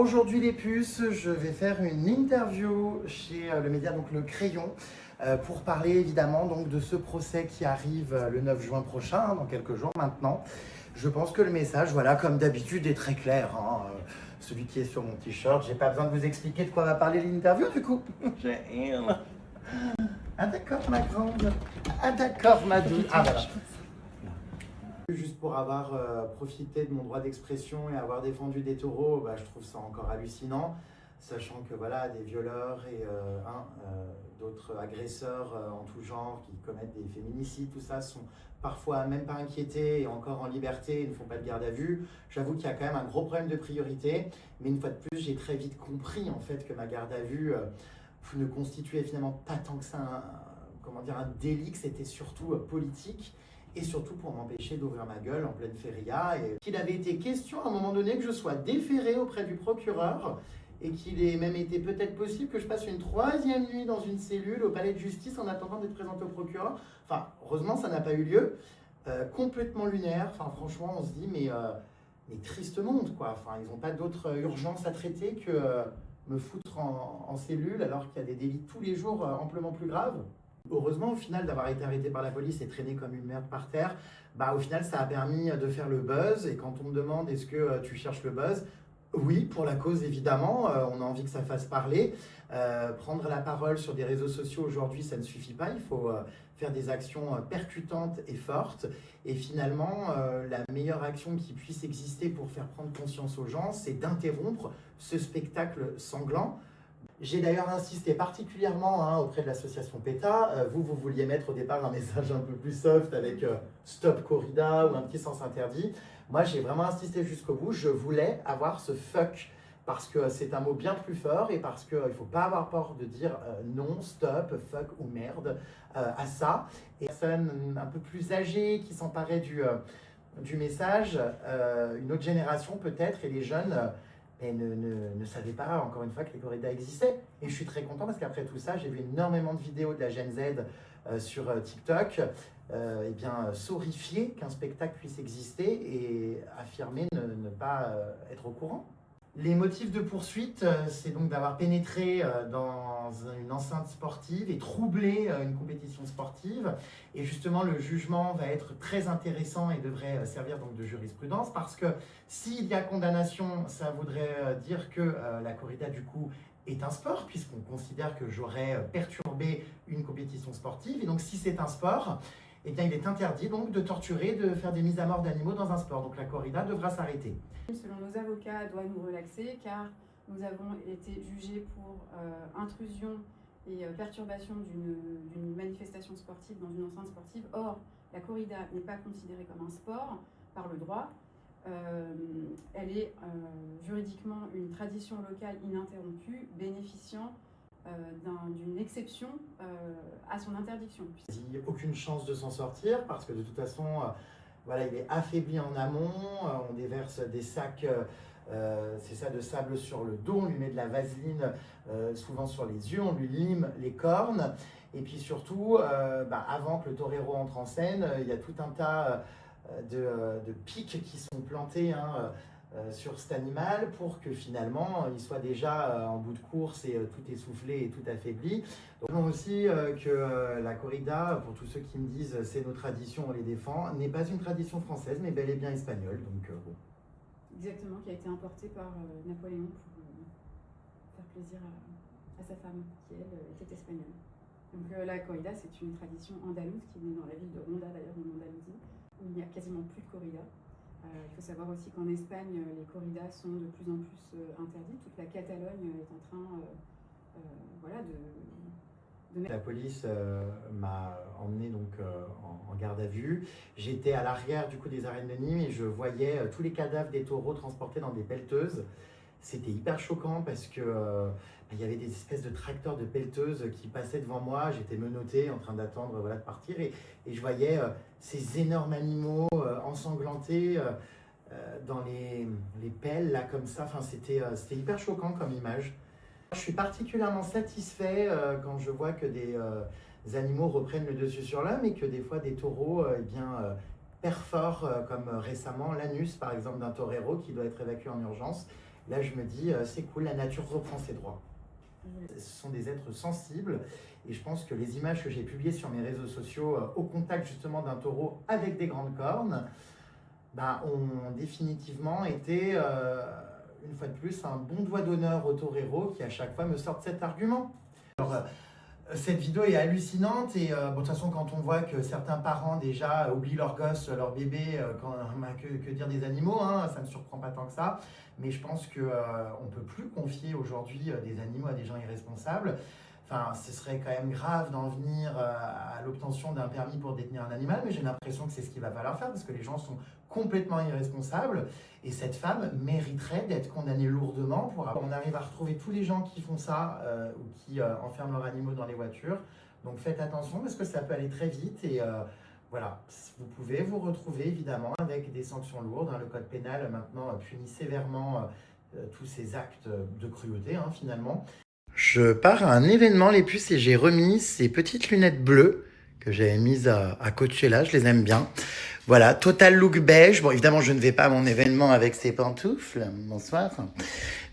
Aujourd'hui les puces, je vais faire une interview chez le média donc Le Crayon pour parler évidemment donc de ce procès qui arrive le 9 juin prochain, dans quelques jours maintenant. Je pense que le message, voilà, comme d'habitude, est très clair. Celui qui est sur mon t-shirt, j'ai pas besoin de vous expliquer de quoi va parler l'interview du coup. Ah d'accord ma grande. Ah d'accord ma douce. Ah voilà. Juste pour avoir profité de mon droit d'expression et avoir défendu des taureaux, je trouve ça encore hallucinant, sachant que voilà, des violeurs et d'autres agresseurs en tout genre qui commettent des féminicides, tout ça, sont parfois même pas inquiétés et encore en liberté et ne font pas de garde à vue. J'avoue qu'il y a quand même un gros problème de priorité, mais une fois de plus, j'ai très vite compris en fait que ma garde à vue ne constituait finalement pas tant que ça un délit, que c'était surtout politique. Et surtout pour m'empêcher d'ouvrir ma gueule en pleine feria. Et qu'il avait été question à un moment donné que je sois déféré auprès du procureur et qu'il ait même été peut-être possible que je passe une 3e nuit dans une cellule au palais de justice en attendant d'être présenté au procureur. Enfin, heureusement, ça n'a pas eu lieu. Complètement lunaire. Enfin, franchement, on se dit, mais triste monde, quoi. Enfin, ils n'ont pas d'autre urgence à traiter que me foutre en cellule alors qu'il y a des délits tous les jours amplement plus graves. Heureusement, au final, d'avoir été arrêté par la police et traîné comme une merde par terre, au final, ça a permis de faire le buzz. Et quand on me demande est-ce que tu cherches le buzz, oui, pour la cause évidemment, on a envie que ça fasse parler. Prendre la parole sur des réseaux sociaux aujourd'hui, ça ne suffit pas. Il faut faire des actions percutantes et fortes. Et finalement, la meilleure action qui puisse exister pour faire prendre conscience aux gens, c'est d'interrompre ce spectacle sanglant. J'ai d'ailleurs insisté particulièrement auprès de l'association PETA. Vous vouliez mettre au départ un message un peu plus soft avec Stop Corrida ou un petit sens interdit. Moi, j'ai vraiment insisté jusqu'au bout. Je voulais avoir ce fuck parce que c'est un mot bien plus fort et parce qu'il ne faut pas avoir peur de dire non, stop, fuck ou merde à ça. Et personne un peu plus âgée qui s'emparait du message, une autre génération peut-être, et les jeunes... et ne savais pas, encore une fois, que les corridas existaient. Et je suis très content parce qu'après tout ça, j'ai vu énormément de vidéos de la Gen Z sur TikTok, s'horrifier qu'un spectacle puisse exister et affirmer ne pas être au courant. Les motifs de poursuite, c'est donc d'avoir pénétré dans une enceinte sportive et troublé une compétition sportive. Et justement, le jugement va être très intéressant et devrait servir donc de jurisprudence parce que s'il y a condamnation, ça voudrait dire que la corrida du coup est un sport puisqu'on considère que j'aurais perturbé une compétition sportive. Et donc si c'est un sport, eh bien, il est interdit donc de torturer, de faire des mises à mort d'animaux dans un sport. Donc la corrida devra s'arrêter. Selon nos avocats, doit nous relaxer car nous avons été jugés pour intrusion et perturbation d'une manifestation sportive dans une enceinte sportive. Or, la corrida n'est pas considérée comme un sport par le droit. Elle est juridiquement une tradition locale ininterrompue, bénéficiant d'une exception à son interdiction. Il n'y a aucune chance de s'en sortir parce que de toute façon, il est affaibli en amont, on déverse des sacs de sable sur le dos, on lui met de la vaseline souvent sur les yeux, on lui lime les cornes et puis surtout, avant que le torero entre en scène, il y a tout un tas de pics qui sont plantés sur cet animal pour que finalement il soit déjà en bout de course et tout essoufflé et tout affaibli. Donc aussi que la corrida, pour tous ceux qui me disent c'est nos traditions, on les défend, n'est pas une tradition française mais bel et bien espagnole. Donc, bon. Exactement, qui a été importée par Napoléon pour faire plaisir à sa femme qui elle était espagnole. Donc la corrida c'est une tradition andalouse qui est née dans la ville de Ronda d'ailleurs en Andalousie où il n'y a quasiment plus de corrida. Il faut savoir aussi qu'en Espagne, les corridas sont de plus en plus interdites. Toute la Catalogne est en train de... La police m'a emmené donc en garde à vue. J'étais à l'arrière du coup des arènes de Nîmes et je voyais tous les cadavres des taureaux transportés dans des pelleteuses. C'était hyper choquant parce que il y avait des espèces de tracteurs de pelleteuses qui passaient devant moi. J'étais menotté en train d'attendre de partir et je voyais ces énormes animaux ensanglantés dans les pelles là comme ça. Enfin, c'était hyper choquant comme image. Je suis particulièrement satisfait quand je vois que des animaux reprennent le dessus sur l'homme et que des fois des taureaux perforent comme récemment l'anus par exemple d'un torero qui doit être évacué en urgence. Là, je me dis, c'est cool, la nature reprend ses droits. Ce sont des êtres sensibles et je pense que les images que j'ai publiées sur mes réseaux sociaux au contact justement d'un taureau avec des grandes cornes ont définitivement été, une fois de plus, un bon doigt d'honneur au torero qui à chaque fois me sortent cet argument. Alors, cette vidéo est hallucinante et de toute façon quand on voit que certains parents déjà oublient leur gosse, leur bébé, que dire des animaux, hein, ça ne me surprend pas tant que ça, mais je pense qu'on ne peut plus confier aujourd'hui des animaux à des gens irresponsables. Enfin, ce serait quand même grave d'en venir à l'obtention d'un permis pour détenir un animal, mais j'ai l'impression que c'est ce qu'il va falloir faire parce que les gens sont complètement irresponsables et cette femme mériterait d'être condamnée lourdement pour avoir... On arrive à retrouver tous les gens qui font ça ou qui enferment leurs animaux dans les voitures. Donc faites attention parce que ça peut aller très vite et voilà, vous pouvez vous retrouver évidemment avec des sanctions lourdes. Le code pénal maintenant punit sévèrement tous ces actes de cruauté finalement. Je pars à un événement les puces et j'ai remis ces petites lunettes bleues que j'avais mises à Coachella, je les aime bien. Voilà, total look beige. Bon, évidemment, je ne vais pas à mon événement avec ces pantoufles, bonsoir.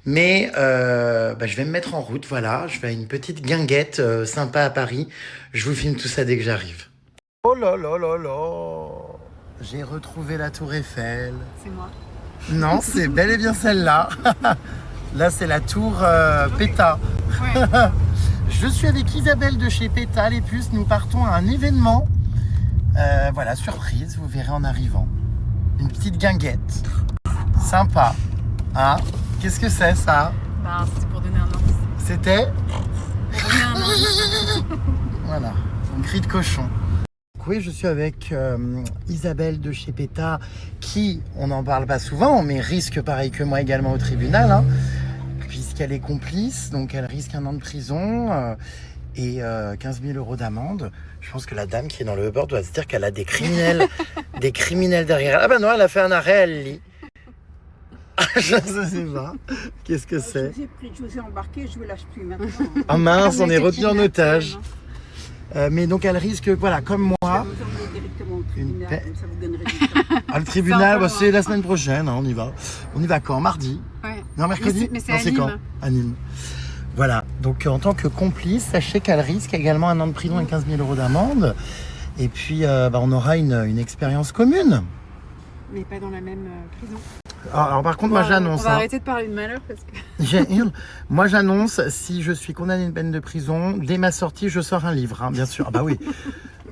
Mais je vais me mettre en route, voilà. Je vais à une petite guinguette sympa à Paris. Je vous filme tout ça dès que j'arrive. Oh là là là là! J'ai retrouvé la Tour Eiffel. C'est moi. Non, c'est bel et bien celle-là. Là, c'est la tour PETA. Ouais. Je suis avec Isabelle de chez PETA, les puces. Nous partons à un événement. Voilà, surprise, vous verrez en arrivant. Une petite guinguette. Sympa. Hein? Qu'est-ce que c'est, ça? C'était pour donner un indice. C'était? Pour donner un indice. Voilà, un cri de cochon. Oui, je suis avec Isabelle de chez PETA, qui, on n'en parle pas souvent, mais risque pareil que moi également au tribunal, hein, puisqu'elle est complice, donc elle risque 1 an de prison et 15 000 € d'amende. Je pense que la dame qui est dans le Uber doit se dire qu'elle a des criminels, des criminels derrière elle. Ah ben non, elle a fait un arrêt, elle lit. Je ne sais pas. Qu'est-ce que c'est? Je vous ai embarqué, je ne vous lâche plus maintenant. Ah mince, on est retenu en otage. Mais donc elle risque, voilà, comme moi. Vous emmenez directement au tribunal, comme ça vous donne résultat. Le tribunal, c'est la semaine prochaine, hein, on y va. On y va quand? Mardi? Ouais. Non, mercredi? Mais c'est non, à c'est Nîmes. quand? À Nîmes. Voilà, donc en tant que complice, sachez qu'elle risque également 1 an de prison et 15 000 € d'amende. Et puis on aura une expérience commune. Mais pas dans la même prison. Alors par contre, moi j'annonce. On va arrêter de parler de malheur parce que... Moi j'annonce, si je suis condamné à une peine de prison, dès ma sortie, je sors un livre, hein, bien sûr. Ah bah oui.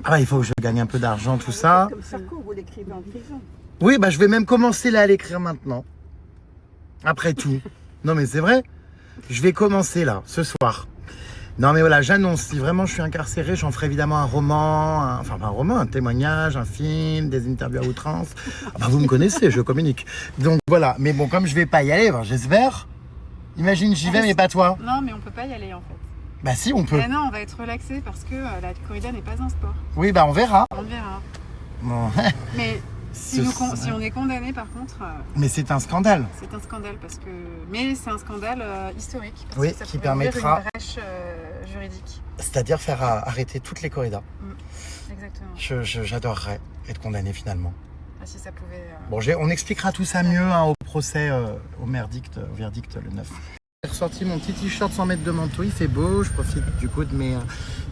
Ah bah, il faut que je gagne un peu d'argent, tout ça. Comme Sarko, vous l'écrivez en prison. Oui, bah je vais même commencer là à l'écrire maintenant. Après tout. Non mais c'est vrai. Je vais commencer là, ce soir. Non mais voilà, j'annonce, si vraiment je suis incarcéré, j'en ferai évidemment un roman, un témoignage, un film, des interviews à outrance. Ah bah, vous me connaissez, je communique. Donc voilà, mais bon, comme je vais pas y aller, j'espère. Imagine, j'y vais, mais pas toi. Non, mais on peut pas y aller en fait. Bah si, on peut. Mais non, on va être relaxé parce que la corrida n'est pas un sport. Oui, bah on verra. On verra. Bon. Mais si on est condamné par contre... Mais c'est un scandale. C'est un scandale parce que... Mais c'est un scandale historique. Parce Oui, que ça qui pourrait ouvrir permettra... une brèche juridique. C'est-à-dire faire arrêter toutes les corridas. Exactement. J'adorerais être condamné finalement. Ah, si ça pouvait... Bon, on expliquera tout ça mieux au procès, au verdict le 9. J'ai ressorti mon petit t-shirt sans mettre de manteau, il fait beau, je profite du coup de mes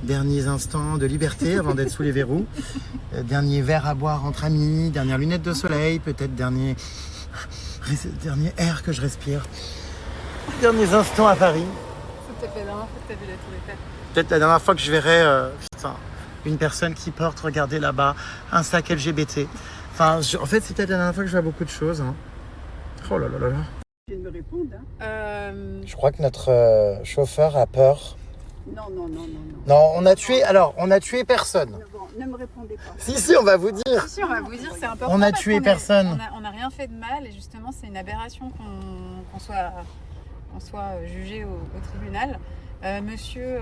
derniers instants de liberté avant d'être sous les verrous. Dernier verre à boire entre amis, dernière lunette de soleil, peut-être dernier air que je respire. Derniers instants à Paris. C'est peut-être la dernière fois que tu as vu la Tour Eiffel. Peut-être la dernière fois que je verrai une personne qui porte, regardez là-bas, un sac LGBT. Enfin, en fait, c'est peut-être la dernière fois que je vois beaucoup de choses. Hein. Oh là là là là. Je viens de me répondre. Hein. Je crois que notre chauffeur a peur. Non. Non, on a tué personne. Bon, ne me répondez pas. Si, on va vous dire. Si, on va vous dire, c'est important. On a parce tué qu'on personne. On n'a rien fait de mal et justement, c'est une aberration qu'on soit jugé au tribunal. Monsieur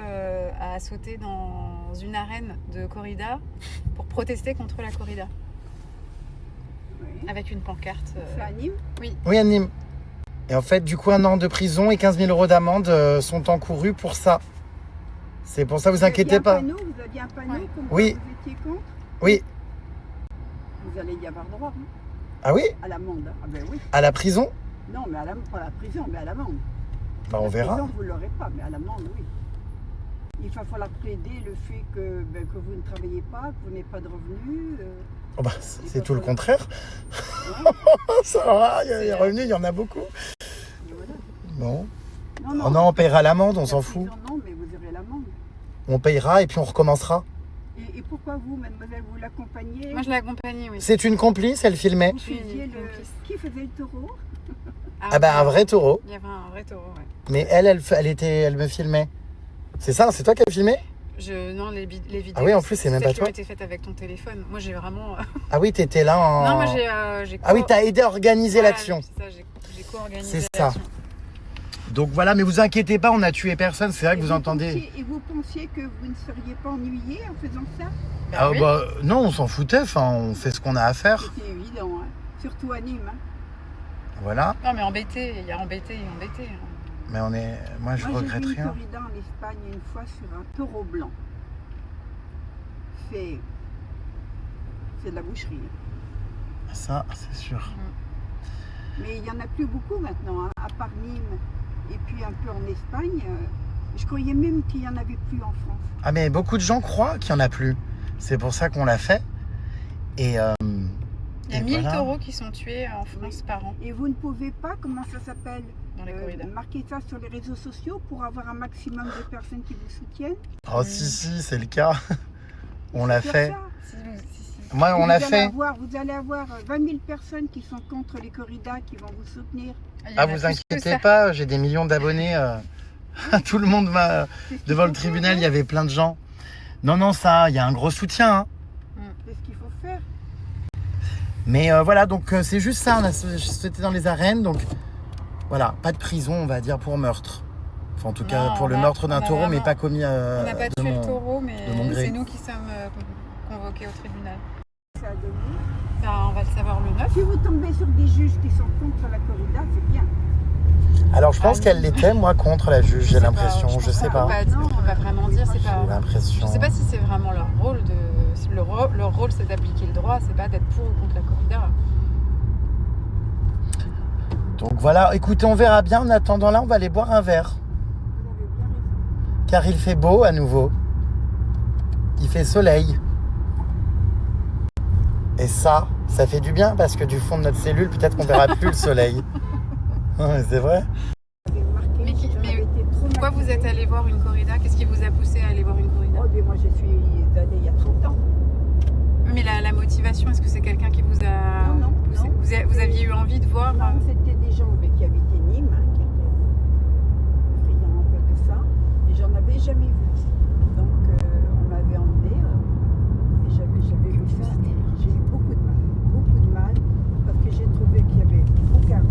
a sauté dans une arène de corrida pour protester contre la corrida. Oui. Avec une pancarte. C'est à Nîmes? Oui, à Nîmes. Et en fait, du coup, 1 an de prison et 15 000 € d'amende sont encourus pour ça. C'est pour ça, vous inquiétez pas. Vous aviez un panneau Ouais. comme Oui. vous étiez contre? Oui. Vous allez y avoir droit, hein, Ah oui? à l'amende. Ah ben oui. À la prison? Non, mais pas à la prison, mais à l'amende. Bah, on La verra. prison, vous ne l'aurez pas, mais à l'amende, oui. Il va falloir plaider le fait que vous ne travaillez pas, que vous n'avez pas de revenus. Oh bah, c'est tout le contraire. Ouais. Ça va, il y a les revenus, il y en a beaucoup. Et voilà. Bon. Non, Oh non, on payera l'amende, on la s'en fout. prison, non, mais vous aurez l'amende. On payera et puis on recommencera. Et pourquoi vous, mademoiselle, vous l'accompagnez? Moi, je l'ai accompagnée, oui. C'est une complice, elle filmait. Vous faisiez Oui, le... complice. Qui faisait le taureau? Ah bah, un vrai taureau. Il y avait un vrai taureau, ouais. Mais elle me filmait. C'est ça, c'est toi qui as filmé? Non, les vidéos. Ah oui, en plus, c'est même pas celles qui toi. ont été faites avec ton téléphone. Moi, j'ai vraiment. Ah oui, t'étais là en... Non, moi, j'ai. Ah oui, t'as aidé à organiser Voilà, l'action. C'est ça, j'ai co-organisé C'est ça. l'action. Donc voilà, mais vous inquiétez pas, on a tué personne. C'est vrai que vous entendez... Et vous pensiez que vous ne seriez pas ennuyé en faisant ça? Bah Ah oui. bah non, on s'en foutait, enfin, on fait ce qu'on a à faire. C'est évident, hein. Surtout à Nîmes. Hein. Voilà, Non, mais embêté, il y a embêté et embêté. mais on est... Moi, je Moi, regrette j'ai vu une rien. corrida en Espagne une fois sur un taureau blanc. C'est de la boucherie. Ça, c'est sûr. Mais il n'y en a plus beaucoup maintenant, hein, à part Nîmes et puis un peu en Espagne. Je croyais même qu'il n'y en avait plus en France. Ah mais beaucoup de gens croient qu'il n'y en a plus. C'est pour ça qu'on l'a fait. Et... Il y a et 1000 voilà. taureaux qui sont tués en France par an Et vous ne pouvez pas, comment ça s'appelle, dans les corridas. marquer ça sur les réseaux sociaux pour avoir un maximum de personnes qui vous soutiennent? Oh si, c'est le cas. On l'a Faire fait. ça. Si. Moi, on Vous l'a allez fait. vous allez avoir 20 000 personnes qui sont contre les corridas, qui vont vous soutenir. Il y en Ah, a vous plus que inquiétez ça. pas, j'ai des millions d'abonnés. Tout le monde m'a... C'est ce qu'il Devant le faut tribunal, faire, il y avait plein de gens. Non, ça, il y a un gros soutien. Hein. C'est ce qu'il faut faire. Mais voilà, donc c'est juste ça. C'était dans les arènes, donc voilà, pas de prison, on va dire, pour meurtre. Enfin, en tout cas, Non, pour le on a- meurtre d'un on a taureau, mais vraiment- pas commis On n'a pas de tué mon... le taureau, de mon mais gré. c'est nous qui sommes convoqués au tribunal. Ça a donné. Ben, on va le savoir le 9. Si vous tombez sur des juges qui sont contre la corrida, c'est bien. Alors, je pense Ah, qu'elle l'était, moi, contre la juge, j'ai l'impression. Je sais pas. On peut pas vraiment dire, c'est J'ai pas. l'impression. Je sais pas si c'est vraiment leur rôle de. Leur rôle, c'est d'appliquer le droit, c'est pas d'être pour ou contre la corrida. Donc voilà, écoutez, on verra bien. En attendant là, on va aller boire un verre. Vous avez bien raison. Car il fait beau à nouveau. Il fait soleil. Et ça fait du bien parce que du fond de notre cellule, peut-être qu'on verra plus le soleil. Ouais, c'est vrai. Vous avez remarqué, Mais qui- j'avais mais été Pourquoi vous êtes traumatisée. allé voir une corrida? Qu'est-ce qui vous a poussé à aller voir une corrida? Oh, mais moi, je suis allée il y a 30 ans. Mais la motivation, est-ce que c'est quelqu'un qui vous a Non, poussé? non. Vous aviez eu envie de voir Non, c'était des gens qui habitaient Nîmes, hein, qui étaient friands un peu de ça, et j'en avais jamais vu. Donc on m'avait emmené, et j'avais vu ça, et j'ai eu beaucoup de mal, parce que j'ai trouvé qu'il y avait aucun.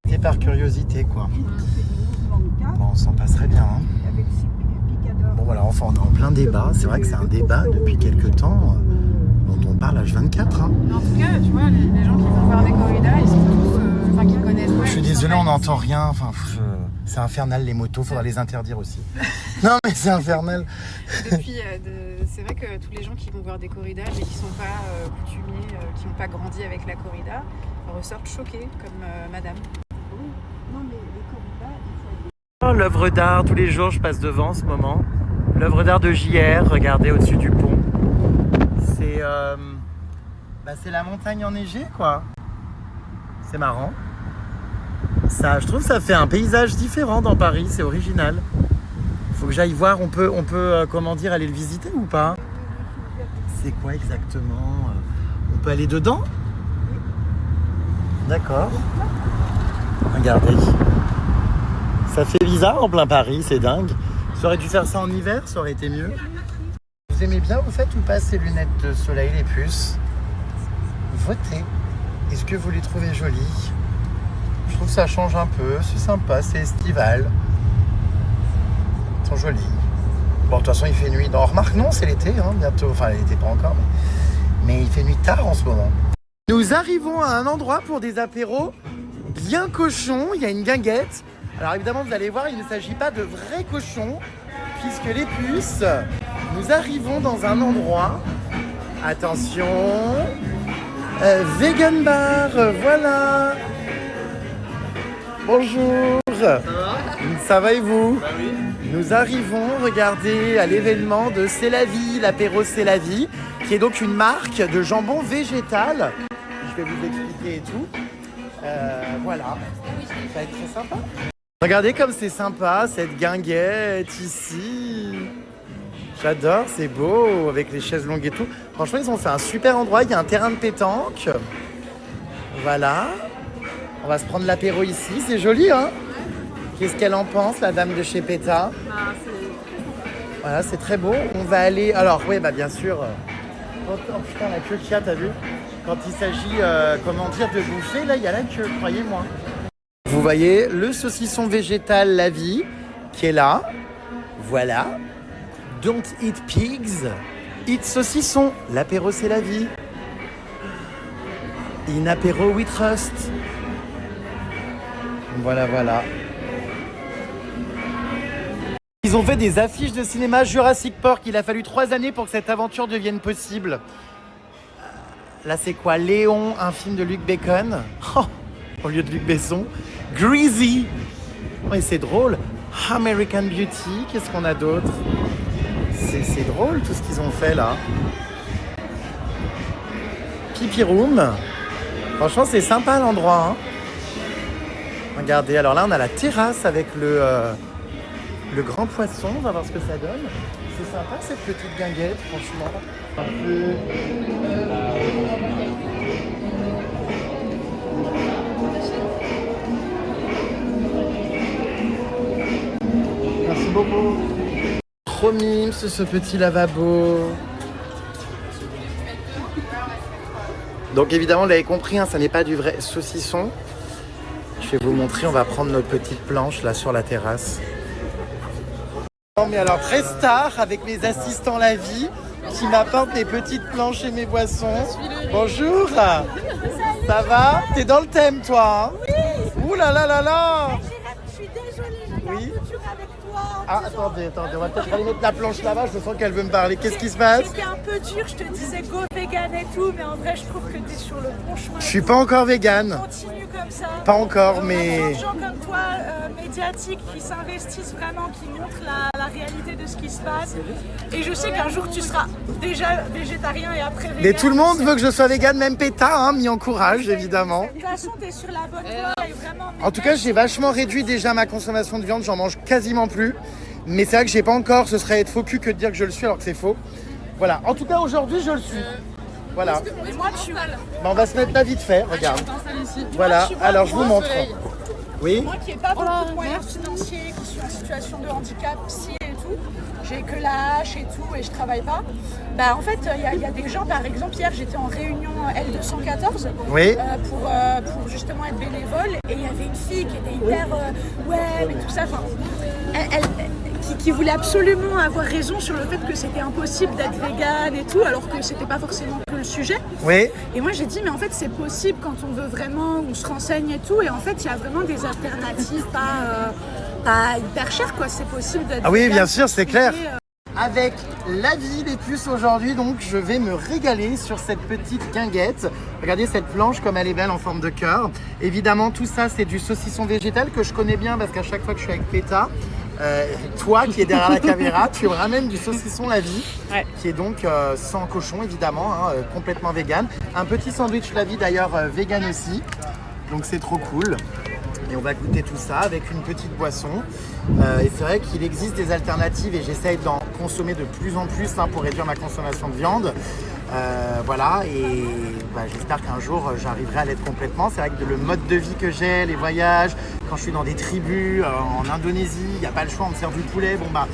C'est par curiosité, quoi. On fait des mouvements de cas Bon, on s'en passerait bien. Hein. avec ces picadors. Bon, voilà, enfin, on est en plein débat. C'est vrai que c'est un débat depuis quelques temps dont on parle H24. Hein. Mais en tout cas, tu vois, les gens qui vont voir des corridas, ils sont tous. Enfin, qui connaissent pas. Je suis ils sont désolé, pas on n'entend ici. rien. Enfin, c'est infernal les motos, faudra les interdire aussi. Non, mais c'est infernal. Depuis, c'est vrai que tous les gens qui vont voir des corridas et qui sont pas coutumiers, qui n'ont pas grandi avec la corrida, ressortent choqués, comme madame. Oui. Non, mais les corridas, il faut être... L'œuvre d'art, tous les jours, je passe devant en ce moment. L'œuvre d'art de JR, regardez au-dessus du pont. C'est la montagne enneigée, quoi. C'est marrant. Ça, je trouve que ça fait un paysage différent dans Paris, c'est original. Faut que j'aille voir, on peut comment dire, aller le visiter ou pas? C'est quoi exactement? On peut aller dedans? D'accord. Regardez. Ça fait bizarre en plein Paris, c'est dingue. Ça aurait dû faire ça en hiver, ça aurait été mieux. Vous aimez bien, vous faites ou pas ces lunettes de soleil, les puces? Votez. Est-ce que vous les trouvez jolies? Je trouve que ça change un peu, c'est sympa, c'est estival. Elles sont jolies. Bon, de toute façon, il fait nuit. Non, remarque, non, c'est l'été, hein, bientôt. Enfin, l'été pas encore, mais il fait nuit tard en ce moment. Nous arrivons à un endroit pour des apéros bien cochons. Il y a une guinguette. Alors évidemment, vous allez voir, il ne s'agit pas de vrais cochons, puisque les puces, nous arrivons dans un endroit, attention, vegan bar, voilà. Bonjour. Ça va et vous? Bah oui. Nous arrivons, regardez, à l'événement de C'est la vie, l'apéro C'est la vie, qui est donc une marque de jambon végétal. Je vais vous expliquer et tout. Voilà, ça va être très sympa. Regardez comme c'est sympa, cette guinguette ici. J'adore, c'est beau, avec les chaises longues et tout. Franchement, ils ont fait un super endroit, il y a un terrain de pétanque. Voilà. On va se prendre l'apéro ici, c'est joli, hein? Qu'est-ce qu'elle en pense, la dame de chez Péta? Voilà, c'est très beau. On va aller... Alors, oui, bah bien sûr... Oh putain, la queue qu'il y a, t'as vu? Quand il s'agit, comment dire, de bouffer, là, il y a la queue, croyez-moi. Vous voyez le saucisson végétal La Vie, qui est là. Voilà. Don't eat pigs, eat saucisson. L'apéro, c'est la vie. In apéro we trust. Voilà, voilà. Ils ont fait des affiches de cinéma Jurassic Park. Il a fallu 3 années pour que cette aventure devienne possible. Là, c'est quoi? Léon, un film de Luc Bacon. Oh, au lieu de Luc Besson. Greasy. Oh, et c'est drôle. American Beauty. Qu'est-ce qu'on a d'autre? C'est drôle tout ce qu'ils ont fait là. Pipi Room. Franchement, c'est sympa l'endroit. Hein. Regardez, alors là, on a la terrasse avec le grand poisson. On va voir ce que ça donne. C'est sympa cette petite guinguette, franchement. Merci beaucoup. Trop mime ce petit lavabo. Donc évidemment, vous l'avez compris, hein, ça n'est pas du vrai saucisson. Je vais vous montrer, on va prendre notre petite planche là sur la terrasse. Non mais alors très star avec mes assistants La Vie qui m'apportent mes petites planches et mes boissons. Bonjour. Ça va? T'es dans le thème toi, hein? Oui. Ouh là là là là. Je suis désolée, j'étais Oui. un peu dure avec toi. Ah attendez, on va peut-être aller mettre la planche là-bas, je sens qu'elle veut me parler. Qu'est-ce qui se passe? J'étais un peu dure, je te disais go vegan et tout, mais en vrai je trouve que t'es sur le bon chemin. Je suis pas encore vegan. Continue comme ça. Pas encore, On a mais... besoin de gens comme toi, médiatiques, qui s'investissent vraiment, qui montrent la réalité de ce qui se passe. Et je sais qu'un jour tu seras déjà végétarien et après vegan. Mais tout le monde veut que je sois vegan, même Péta, hein, m'y encourage évidemment. De toute façon, t'es sur la bonne voie et vraiment... En tout cas, j'ai vachement réduit déjà ma consommation de viande, j'en mange quasiment plus. Mais c'est vrai que j'ai pas encore, ce serait être faux cul que de dire que je le suis alors que c'est faux. Voilà, en tout cas aujourd'hui je le suis. Voilà. Mais moi, tu... Bah, on va se mettre là vite fait, regarde. Voilà, alors je vous montre. Oui. Moi qui n'ai pas beaucoup de moyens financiers, qui suis en situation de handicap, psy et tout, j'ai que la hache et tout et je travaille pas. Bah en fait, il y a des gens, par exemple, hier j'étais en réunion L214 Oui. pour justement être bénévole et il y avait une fille qui était hyper ouais mais tout ça, enfin, qui voulait absolument avoir raison sur le fait que c'était impossible d'être végane et tout, alors que c'était pas forcément que le sujet. Oui. Et moi j'ai dit mais en fait c'est possible quand on veut vraiment, on se renseigne et tout, et en fait il y a vraiment des alternatives pas hyper chères quoi, c'est possible d'être... Ah oui, végane bien sûr, c'est clair. et, Avec La Vie des puces aujourd'hui, donc je vais me régaler sur cette petite guinguette. Regardez cette planche comme elle est belle en forme de cœur. Évidemment tout ça c'est du saucisson végétal que je connais bien parce qu'à chaque fois que je suis avec Péta, toi qui es derrière la caméra, tu me ramènes du saucisson La Vie, qui est donc sans cochon évidemment, hein, complètement vegan. Un petit sandwich La Vie d'ailleurs vegan aussi, donc c'est trop cool. Et on va goûter tout ça avec une petite boisson. Et c'est vrai qu'il existe des alternatives et j'essaye d'en consommer de plus en plus hein, pour réduire ma consommation de viande. Voilà, et bah, j'espère qu'un jour j'arriverai à l'être complètement. C'est vrai que le mode de vie que j'ai, les voyages, quand je suis dans des tribus, en Indonésie, il n'y a pas le choix, on me sert du poulet. Bon bah,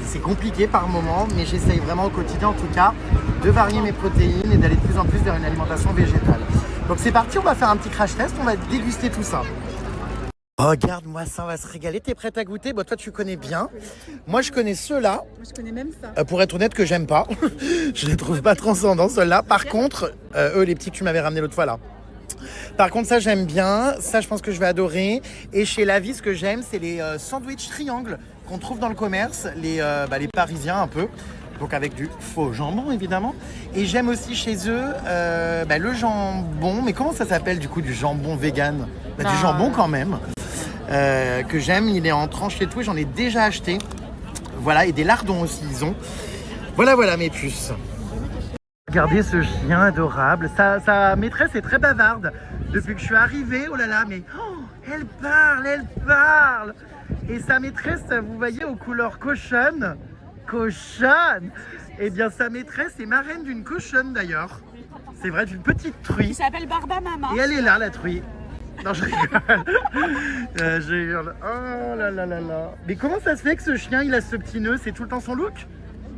c'est compliqué par moment, mais j'essaye vraiment au quotidien en tout cas de varier mes protéines et d'aller de plus en plus vers une alimentation végétale. Donc c'est parti, on va faire un petit crash test, on va déguster tout ça. Regarde-moi ça, on va se régaler. T'es prête à goûter? Bon, toi tu connais bien. Moi je connais ceux-là. moi je connais même ça. Pour être honnête que j'aime pas. Je les trouve pas transcendants ceux-là. Par contre, eux les petits que tu m'avais ramenés l'autre fois là. Par contre ça j'aime bien. Ça je pense que je vais adorer. Et chez La Vie ce que j'aime c'est les sandwichs triangles qu'on trouve dans le commerce. Les parisiens un peu. donc avec du faux jambon évidemment. Et j'aime aussi chez eux le jambon, mais comment ça s'appelle du coup du jambon vegan? Du jambon quand même, que j'aime, il est en tranches et tout, et j'en ai déjà acheté. Voilà, et des lardons aussi ils ont. Voilà mes puces. Regardez ce chien adorable, sa maîtresse est très bavarde. Depuis que je suis arrivée, oh là là, mais elle parle. Et sa maîtresse, vous voyez, aux couleurs cochonne, eh bien sa maîtresse est marraine d'une cochonne d'ailleurs. C'est vrai, d'une petite truie. Il s'appelle Barba Mama. Et elle est là, la truie. Non, je rigole. Oh là là là là. Mais comment ça se fait que ce chien, il a ce petit nœud? C'est tout le temps son look?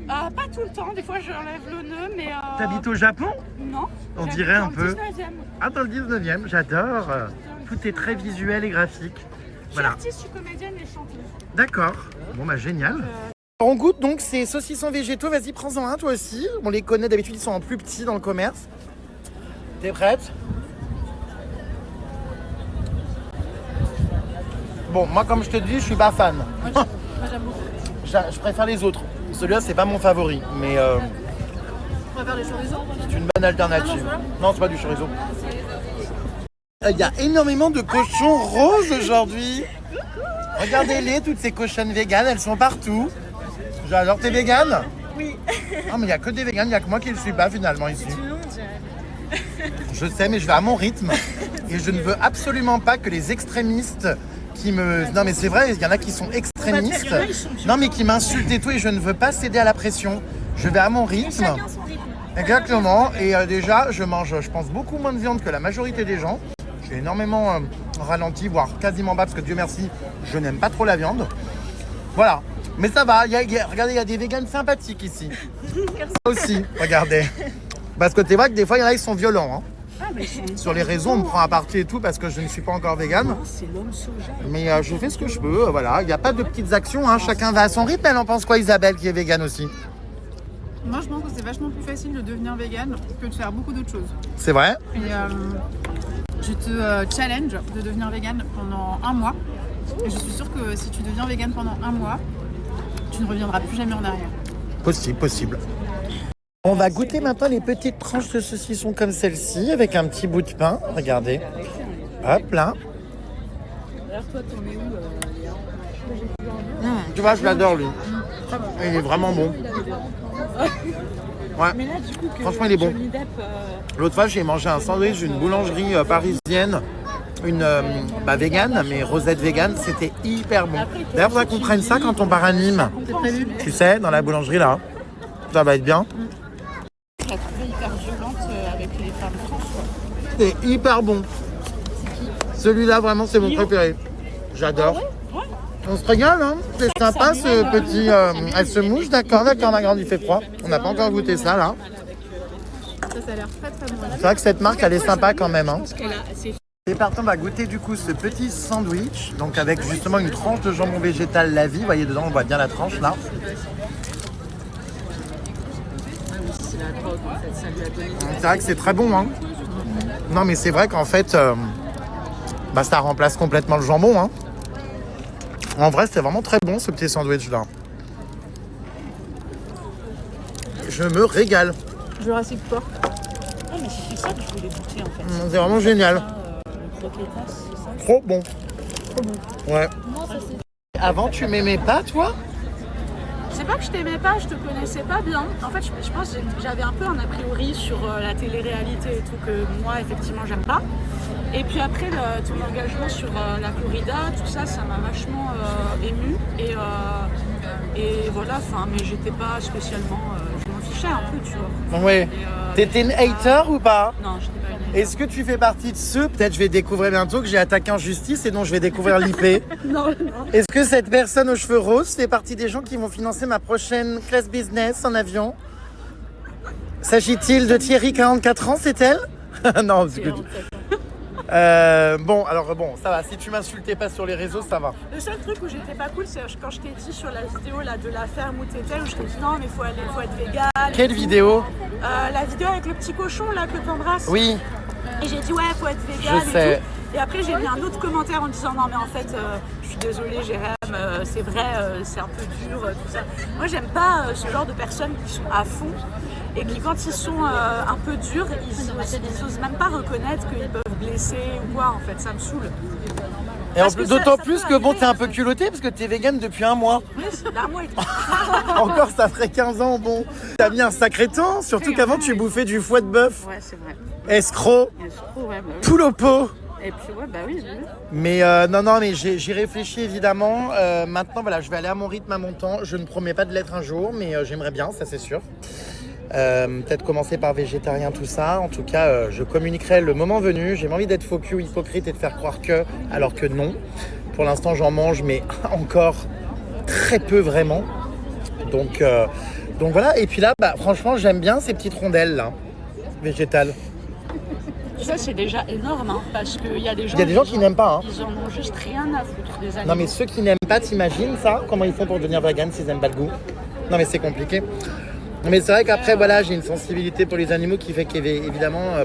Pas tout le temps, des fois je enlève le nœud, mais... T'habites au Japon? Non. On dirait un peu. Dans le 19e. Ah, dans le 19e, j'adore. Tout est très visuel et graphique. Je suis Voilà. artiste, je suis comédienne et chanteuse. D'accord. Bon, bah génial. On goûte donc ces saucissons végétaux. Vas-y, prends-en un toi aussi. On les connaît d'habitude, ils sont en plus petits dans le commerce. T'es prête? Bon, moi comme je te dis, je suis pas fan. Moi j'aime beaucoup. Je préfère les autres. Celui-là, c'est pas mon favori, mais Je préfère les chorizo. c'est une bonne alternative. Non, c'est pas du chorizo. Il y a énormément de cochons roses aujourd'hui. Regardez-les, toutes ces cochonnes véganes, elles sont partout. J'adore. T'es végane? Oui. Ah, mais il n'y a que des véganes, il n'y a que moi qui ne le suis pas finalement ici. Je sais, mais je vais à mon rythme. Et je ne veux absolument pas que les extrémistes qui me... Non, mais c'est vrai, il y en a qui sont extrémistes. Non, mais qui m'insultent et tout, et je ne veux pas céder à la pression. Je vais à mon rythme. Chacun son rythme. Exactement. Et déjà, je mange, je pense, beaucoup moins de viande que la majorité des gens. Je suis énormément ralenti, voire quasiment pas, parce que Dieu merci, je n'aime pas trop la viande. Voilà. Mais ça va, regardez, il y a des véganes sympathiques ici. Ça aussi, regardez. Parce que c'est vrai que des fois, il y en a qui sont violents. Hein. Ah, mais Sur les réseaux, on me prend à partie et tout parce que je ne suis pas encore végane. c'est l'homme soja. Mais je fais ce que je peux, voilà. Il n'y a pas de petites actions, hein. Chacun va à son rythme. Elle en pense quoi, Isabelle, qui est végane aussi? Moi, je pense que c'est vachement plus facile de devenir végane que de faire beaucoup d'autres choses. C'est vrai? Et je te challenge de devenir végane pendant 1 mois. Et je suis sûre que si tu deviens végane pendant 1 mois, tu ne reviendras plus jamais en arrière. Possible. On va goûter maintenant les petites tranches de saucisson comme celle-ci, avec un petit bout de pain. Regardez. Hop là. Alors toi, t'en es où, Léa? Tu vois, je l'adore lui. Il est vraiment bon. Ouais. Mais là, du coup, que Franchement, il est bon. Johnny Depp, L'autre fois, j'ai mangé un sandwich d'une boulangerie parisienne, une végane, mais rosette végane, c'était hyper bon. D'ailleurs, il faudrait qu'on prenne ça quand on part à Nîmes. Tu sais, dans la boulangerie là. Ça va être bien. je la trouvais hyper violente avec les femmes trans, quoi. C'est hyper bon. Celui-là, vraiment, c'est mon préféré. J'adore. Ouais. On se régale, hein. C'est sympa ce petit... elle se mouche, d'accord, ma grande, il fait froid. On n'a pas encore goûté ça, là. Ça a l'air très très bon. C'est vrai que cette marque, elle est sympa quand même, hein. C'est Et partant, on va goûter du coup ce petit sandwich, donc avec justement une tranche de jambon végétal la vie. Vous voyez dedans, on voit bien la tranche là. la drogue, en fait, ça lui a donné... C'est vrai que c'est très bon, hein. Non, mais c'est vrai qu'en fait, ça remplace complètement le jambon, hein. En vrai, c'est vraiment très bon ce petit sandwich là. Je me régale. Jurassic Park. Ah, mais c'est ça que je voulais goûter, en fait. C'est vraiment génial. Le croquetas, c'est ça? Trop bon. Trop bon. Ouais. Avant, tu m'aimais pas, toi? C'est pas que je t'aimais pas, je te connaissais pas bien. En fait, je pense que j'avais un peu un a priori sur la télé-réalité et tout, que moi, effectivement, j'aime pas. Et puis après, ton engagement sur la corrida, tout ça, ça m'a vachement émue. Et voilà, mais j'étais pas spécialement... je m'en fichais un peu, tu vois. Ouais. T'étais une hater ou pas? Non, j'étais pas une hater. Est-ce que tu fais partie de ceux, peut-être je vais découvrir bientôt, que j'ai attaqué en justice et dont je vais découvrir l'IP? Non. Est-ce que cette personne aux cheveux roses fait partie des gens qui vont financer ma prochaine classe business en avion? S'agit-il de Thierry, 44 ans, c'est elle? Non, c'est que... Bon, ça va. Si tu m'insultais pas sur les réseaux, ça va. Le seul truc où j'étais pas cool, c'est quand je t'ai dit sur la vidéo là, de la ferme où t'étais, où je t'ai dit non, mais faut être vegan. Quelle vidéo? La vidéo avec le petit cochon là que t'embrasses. Oui, Et j'ai dit ouais, faut être vegan. je sais. Et après, j'ai mis un autre commentaire en disant non, mais en fait, je suis désolée, Jérém, c'est vrai, c'est un peu dur, tout ça. Moi, j'aime pas ce genre de personnes qui sont à fond et qui, quand ils sont un peu durs, ils osent même pas reconnaître qu'ils peuvent blesser ou quoi. En fait, ça me saoule. Et en plus, d'autant plus que bon, t'es un peu culotté parce que t'es vegan depuis un mois. Oui, c'est un mois et demi. Encore, ça ferait 15 ans, bon. T'as mis un sacré temps, surtout qu'avant, tu bouffais du foie de bœuf. Ouais, c'est vrai. Escroc, Ouais, bah oui. poule au pot. Et puis, ouais, bah oui. Mais non, mais j'y réfléchis évidemment. Maintenant, voilà, je vais aller à mon rythme, à mon temps. Je ne promets pas de l'être un jour, mais j'aimerais bien, ça c'est sûr. Peut-être commencer par végétarien, tout ça. En tout cas, je communiquerai le moment venu. J'ai envie d'être faux cul, hypocrite et de faire croire que, alors que non. Pour l'instant, j'en mange, mais encore très peu vraiment. Donc voilà. Et puis là, franchement, j'aime bien ces petites rondelles là, végétales. Ça, c'est déjà énorme, hein, parce qu'il y a des gens, Qui n'aiment pas. Hein. Ils en ont juste rien à foutre des animaux. Non, mais ceux qui n'aiment pas, t'imagines ça? Comment ils font pour devenir vegan s'ils n'aiment pas le goût? Non, mais c'est compliqué. Mais c'est vrai qu'après, voilà, j'ai une sensibilité pour les animaux qui fait qu'évidemment,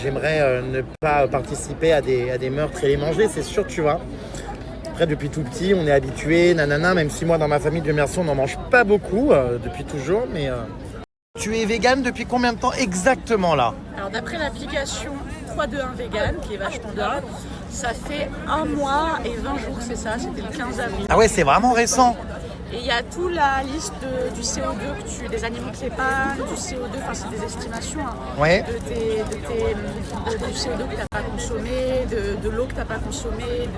j'aimerais ne pas participer à des meurtres et les manger, c'est sûr, tu vois. Après, depuis tout petit, on est habitué, nanana, même si moi, dans ma famille, Dieu merci, on n'en mange pas beaucoup depuis toujours, mais... Tu es vegan depuis combien de temps exactement là? Alors d'après l'application 321 Vegan, qui est vachement bien, ça fait 1 mois et 20 jours, c'est ça, c'était le 15 avril. Ah ouais, c'est vraiment récent. Et il y a toute la liste du CO2 des animaux que tu épargnes, du CO2, enfin c'est des estimations, hein, Ouais. du CO2 que tu n'as pas consommé, de l'eau que tu n'as pas consommée.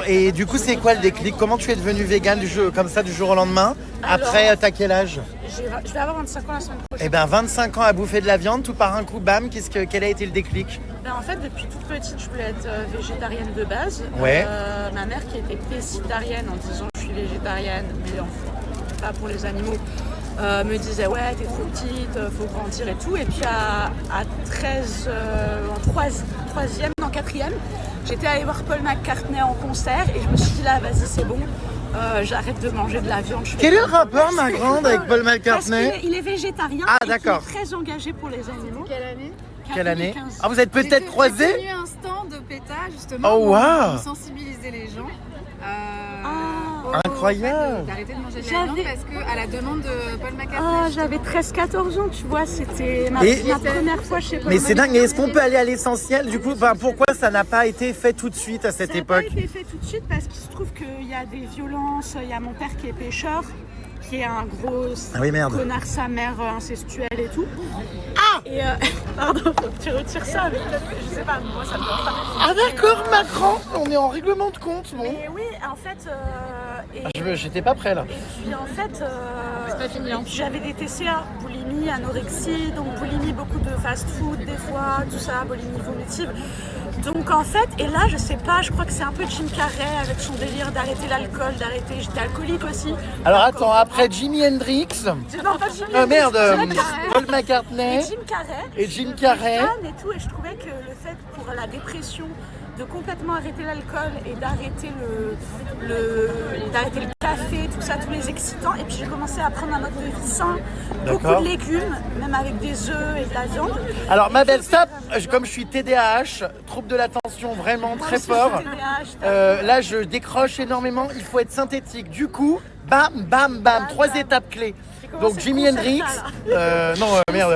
Et du coup, c'est quoi le déclic? Comment tu es devenu vegan comme ça du jour au lendemain? Après, t'as quel âge? Je vais avoir 25 ans la semaine prochaine. Eh ben 25 ans à bouffer de la viande, tout par un coup, bam, quel a été le déclic? En fait, depuis toute petite, je voulais être végétarienne de base. Ouais. Ma mère qui était pescitarienne en disant je suis végétarienne, mais pas pour les animaux, me disait ouais, t'es trop petite, faut grandir et tout. Et puis à 13, en 3e, en 4e, j'étais allée voir Paul McCartney en concert et je me suis dit là, vas-y, c'est bon. J'arrête de manger de la viande. Quel est le rapport, ma grande, avec Paul McCartney? Parce qu'il est végétarien et d'accord. qu'il est très engagé pour les animaux. Quelle année? Quelle année? 2015. Ah, vous êtes peut-être croisés? J'ai tenu un stand de PETA justement Oh, wow. pour sensibiliser les gens. Incroyable. D'arrêter de manger de la viande parce que à la demande de Paul McCartney. J'avais 13-14 ans, tu vois, c'était ma première fois chez Paul. Mais c'est dingue, mais est-ce qu'on peut aller à l'essentiel du coup? Pourquoi ça n'a pas été fait tout de suite à cette époque? Ça n'a pas été fait tout de suite parce qu'il se trouve qu'il y a des violences, il y a mon père qui est pêcheur, qui est un gros connard sa mère incestuelle et tout. Ah! Et pardon, faut que tu retires ça, mais peut-être que je sais pas, moi ça me donne pas. Ah d'accord, Macron, on est en règlement de compte, bon. Et oui, en fait... J'étais pas prêt là. Et puis en fait, c'est pas fini, hein. J'avais des TCA, boulimie, anorexie, donc boulimie, beaucoup de fast-food des fois, tout ça, boulimie vomitive. Donc en fait, et là je sais pas, je crois que c'est un peu Jim Carrey avec son délire d'arrêter l'alcool, j'étais alcoolique aussi. Alors attends, après Jimi Hendrix, non, pas Jimi Hendrix, Paul McCartney et Jim Carrey. Et tout, et je trouvais que le fait pour la dépression de complètement arrêter l'alcool et d'arrêter d'arrêter le café, tout ça, tous les excitants. Et puis j'ai commencé à prendre un mode de vie sain, beaucoup de légumes, même avec des œufs et de la viande. Alors ma belle, stop, comme je suis TDAH, trouble de l'attention vraiment très fort, là je décroche énormément, il faut être synthétique. Du coup, bam, bam, bam, 3 étapes clés. Donc Jimi Hendrix,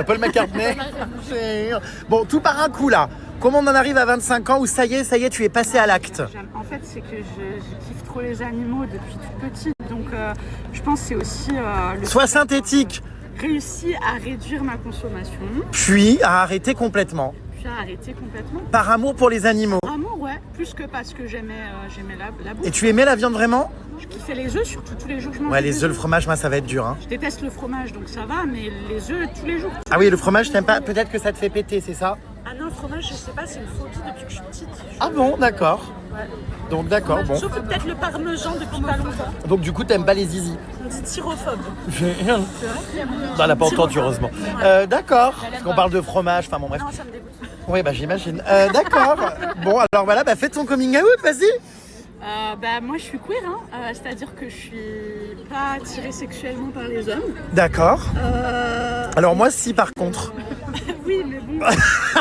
Paul McCartney. Bon, tout par un coup là. Comment on en arrive à 25 ans où ça y est, tu es passé à l'acte? En fait, c'est que je kiffe trop les animaux depuis toute petite. Donc, je pense que c'est aussi... Sois synthétique. Réussi à réduire ma consommation. Puis à arrêter complètement. Par amour pour les animaux. Par amour, ouais. Plus que parce que j'aimais la bouffe. Et tu aimais la viande vraiment? Je kiffais les œufs, surtout tous les jours. Je ouais, les œufs, le fromage, moi ça va être dur. Hein. Je déteste le fromage, donc ça va, mais les œufs, tous les jours. Ah oui, le fromage, t'aimes pas? Peut-être que ça te fait péter, c'est ça? Ah non, le fromage, je sais pas, c'est une phobie depuis que je suis petite. Ah bon, d'accord. Ouais. Donc d'accord, bon. Sauf peut-être le parmesan depuis pas longtemps. Donc du coup, t'aimes pas les zizi? On dit tyrophobe. Non, elle n'a pas entendu, heureusement. D'accord, parce qu'on parle de fromage, enfin bon bref. Non, ça me dégoûte. Oui, bah j'imagine. D'accord. Bon, alors voilà, fais ton coming out, vas-y. Moi je suis queer, hein. C'est-à-dire que je suis pas attirée sexuellement par les hommes. D'accord. Alors moi si par contre. Oui mais bon.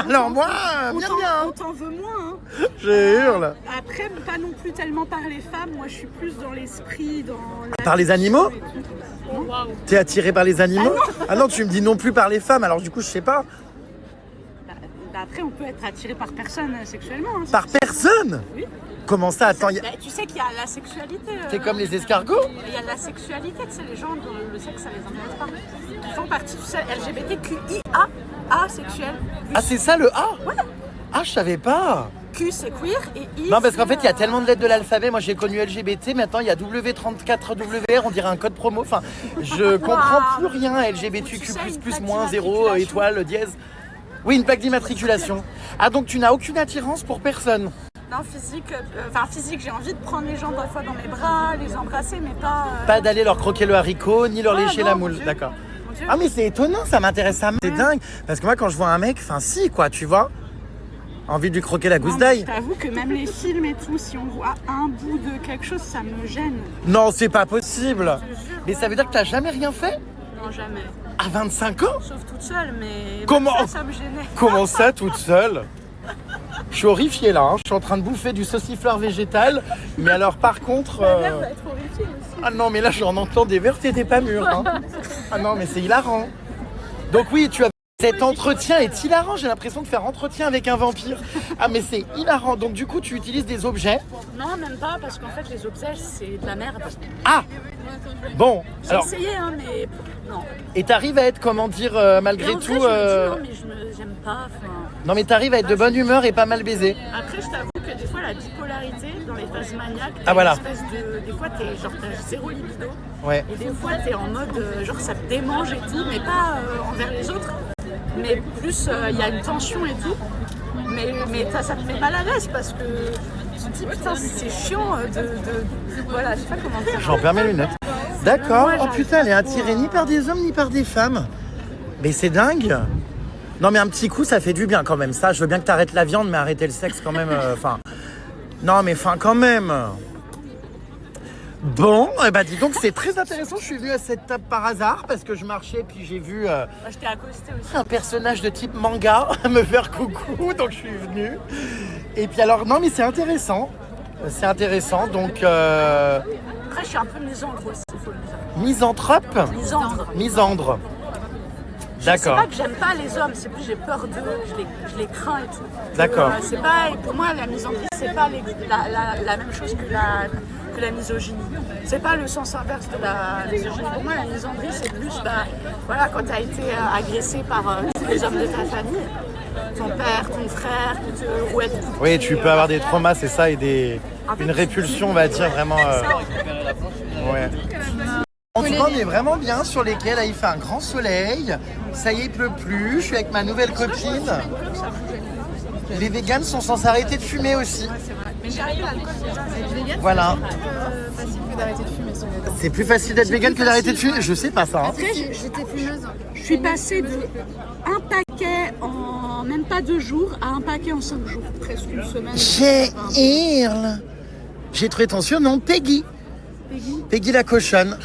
Alors moi, bien. On t'en veut moins. Hein. Je hurle. Après, pas non plus tellement par les femmes. Moi, je suis plus dans l'esprit, dans... Par les animaux? et tout. Oh, waouh. T'es attiré par les animaux? Ah non, tu me dis non plus par les femmes, alors du coup, je sais pas. Après, on peut être attiré par personne sexuellement. Hein, Par personne? Oui. Comment ça? Attends, Tu sais qu'il y a la sexualité. t'es comme les escargots? Il y a la sexualité, tu sais, les gens dont le sexe, ça les intéresse pas. Qui font partie du sexe LGBTQIA, asexuel. Ah, c'est ça le A? Ouais. Ah, je savais pas. Q, c'est queer, et I, Non, parce qu'en c'est, fait, il y a tellement de lettres de l'alphabet. Moi, j'ai connu LGBT, maintenant, il y a W34WR, on dirait un code promo. Enfin, je comprends plus rien. LGBTQ++, moins 0, étoile, dièse. Oui, une plaque d'immatriculation. Ah, donc tu n'as aucune attirance pour personne? Non, physique, physique, j'ai envie de prendre les gens parfois dans mes bras, les embrasser, mais pas... Pas d'aller leur croquer le haricot, ni leur Ah, lécher non, la mon moule. Dieu. D'accord. Mon Dieu. Ah, mais c'est étonnant, ça m'intéresse à c'est dingue. Parce que moi, quand je vois un mec, enfin, si, quoi, tu vois, envie de lui croquer la gousse Non, mais d'ail. je t'avoue que même les films et tout, si on voit un bout de quelque chose, ça me gêne. Non, c'est pas possible. Je te jure. Mais ça veut dire que t'as jamais rien fait? Non, jamais. À 25 ans? Sauf toute seule, mais Comment même ça me gênait. Comment ça, toute seule? Je suis horrifié là, hein. Je suis en train de bouffer du saucifleur végétal. Mais alors, par contre. Ma mère va être horrifiée aussi. Ah non, mais là, j'en entends des vertes et des pas mûres. Hein. Ah non, mais c'est hilarant. Donc, oui, tu as. Cet entretien est hilarant. J'ai l'impression de faire entretien avec un vampire. Ah, mais c'est hilarant. Donc, du coup, tu utilises des objets. Non, même pas, parce qu'en fait, les objets, c'est de la merde. Ah bon, J'ai alors. essayé, hein, mais non. Et t'arrives à être, comment dire, malgré Et en vrai, tout. je me dis, non, mais j'aime pas. Non, mais t'arrives à être de bonne humeur et pas mal baisé. Après, je t'avoue que des fois, la bipolarité, dans les phases maniaques, Ah, voilà. des fois, t'as zéro libido. Ouais. Et des fois, t'es en mode, genre, ça te démange et tout, mais pas envers les autres. Mais plus, il y a une tension et tout. Mais ça te met mal à l'aise parce que tu te dis, putain, c'est chiant voilà, je sais pas comment dire. J'en perds mes lunettes. D'accord. Moi, Oh j'arrive putain, elle est pas attirée ni par des hommes ni par des femmes. Mais c'est dingue. Non, mais un petit coup, ça fait du bien quand même. Ça, je veux bien que t'arrêtes la viande, mais arrêter le sexe quand même. Enfin. Non, mais enfin, quand même. Bon, eh ben dis donc, c'est très intéressant. Je suis venu à cette table par hasard parce que je marchais puis j'ai vu Moi, je t'ai accosté aussi. un personnage de type manga me faire coucou, donc je suis venu. Et puis alors, non, mais c'est intéressant. C'est intéressant, donc Après, je suis un peu misandre aussi, il faut le dire. misanthrope, Misandre. misandre. C'est D'accord. pas que j'aime pas les hommes, c'est plus j'ai peur d'eux, je les crains et tout. D'accord. C'est pas, et pour moi, la misandrie, c'est pas la même chose que la misogynie. C'est pas le sens inverse de la misogynie. Pour moi, la misandrie, c'est plus, voilà, quand t'as été agressé par tous les hommes de ta famille, ton père, ton frère, qui te rouette. Oui, tu peux avoir des traumas, c'est ça, et une répulsion, on va dire, vraiment. Ouais. En tout cas, on est vraiment bien sur lesquels, là, il fait un grand soleil. Ça y est, il pleut plus. Je suis avec ma nouvelle copine. Les véganes sont censés arrêter de fumer aussi. Mais j'ai arrêté l'alcool déjà. Voilà. Facile que d'arrêter de fumer, cela dit. C'est plus facile d'être végane que d'arrêter de fumer. Je sais pas ça. Hein. Après, J'étais fumeuse. je suis passée de un paquet en même pas 2 jours à un paquet en 5 jours, presque une semaine. J'ai trouvé ton surnom, Peggy. Peggy la cochonne.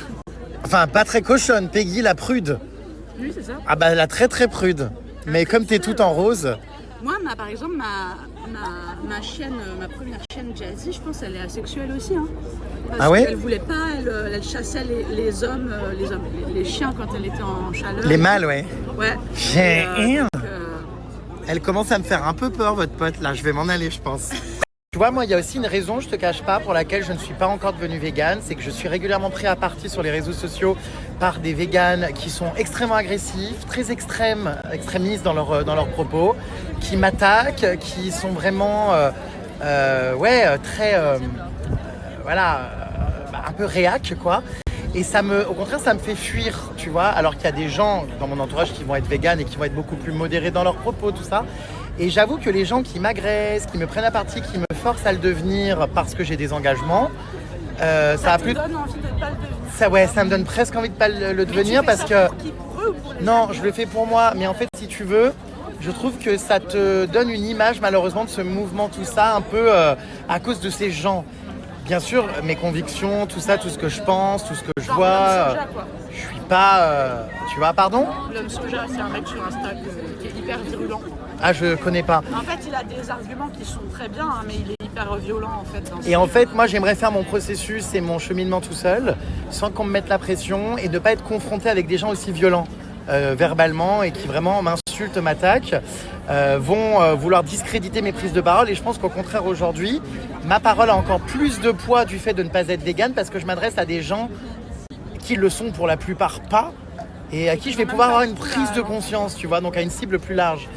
Enfin, pas très cochonne, Peggy la prude. Oui, c'est ça. Ah bah la très très prude. Mais comme t'es toute en rose. Moi, par exemple, ma chienne, ma première chienne Jazzy, je pense qu'elle est asexuelle aussi. Hein. Parce Ah ouais qu'elle voulait pas, elle chassait les hommes, les chiens quand elle était en chaleur. Les mâles, ouais. Ouais. J'ai Donc, Elle commence à me faire un peu peur, votre pote. Là, je vais m'en aller, je pense. Tu vois, moi, il y a aussi une raison, je te cache pas, pour laquelle je ne suis pas encore devenue végane. C'est que je suis régulièrement pris à partie sur les réseaux sociaux par des véganes qui sont extrêmement agressifs, très extrémistes dans leurs propos, qui m'attaquent, qui sont vraiment, très, un peu réac, quoi. Et au contraire, ça me fait fuir, tu vois, alors qu'il y a des gens dans mon entourage qui vont être véganes et qui vont être beaucoup plus modérés dans leurs propos, tout ça. Et j'avoue que les gens qui m'agressent, qui me prennent à partie, qui me forcent à le devenir parce que j'ai des engagements, ça a plus. donne envie de pas le devenir. Ça me donne presque envie de pas le devenir parce que. Pour qui, pour eux ou pour les Non, familles? je le fais pour moi, mais en fait, si tu veux, je trouve que ça te donne une image, malheureusement, de ce mouvement, tout ça, un peu à cause de ces gens. Bien sûr, mes convictions, tout ça, tout ce que je pense, tout ce que je Genre vois, l'homme soja, quoi. je suis pas. Tu vois, pardon? L'homme soja, c'est un mec sur Insta qui est hyper virulent. Ah, je connais pas. En fait, il a des arguments qui sont très bien, hein, mais il est hyper violent en fait. Et en fait, moi, j'aimerais faire mon processus et mon cheminement tout seul, sans qu'on me mette la pression et ne pas être confronté avec des gens aussi violents verbalement et qui vraiment m'insultent, m'attaquent, vont vouloir discréditer mes prises de parole. Et je pense qu'au contraire, aujourd'hui, ma parole a encore plus de poids du fait de ne pas être végane parce que je m'adresse à des gens qui le sont pour la plupart pas et à qui je vais pouvoir avoir une prise de conscience, tu vois, donc à une cible plus large.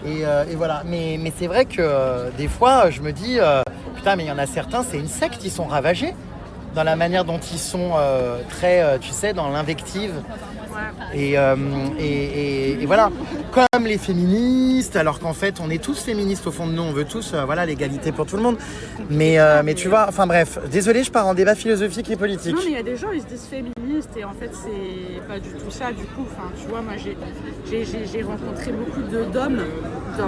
Et voilà, mais c'est vrai que des fois, je me dis, putain, mais il y en a certains, c'est une secte, ils sont ravagés dans la manière dont ils sont très, tu sais, dans l'invective. Et voilà, comme les féministes, alors qu'en fait, on est tous féministes au fond de nous, on veut tous, voilà, l'égalité pour tout le monde. Mais tu vois, enfin bref, désolé, je pars en débat philosophique et politique. Non, mais il y a des gens, ils se disent féministes et en fait, c'est pas du tout ça. Du coup, enfin, tu vois, moi, j'ai rencontré beaucoup d'hommes dans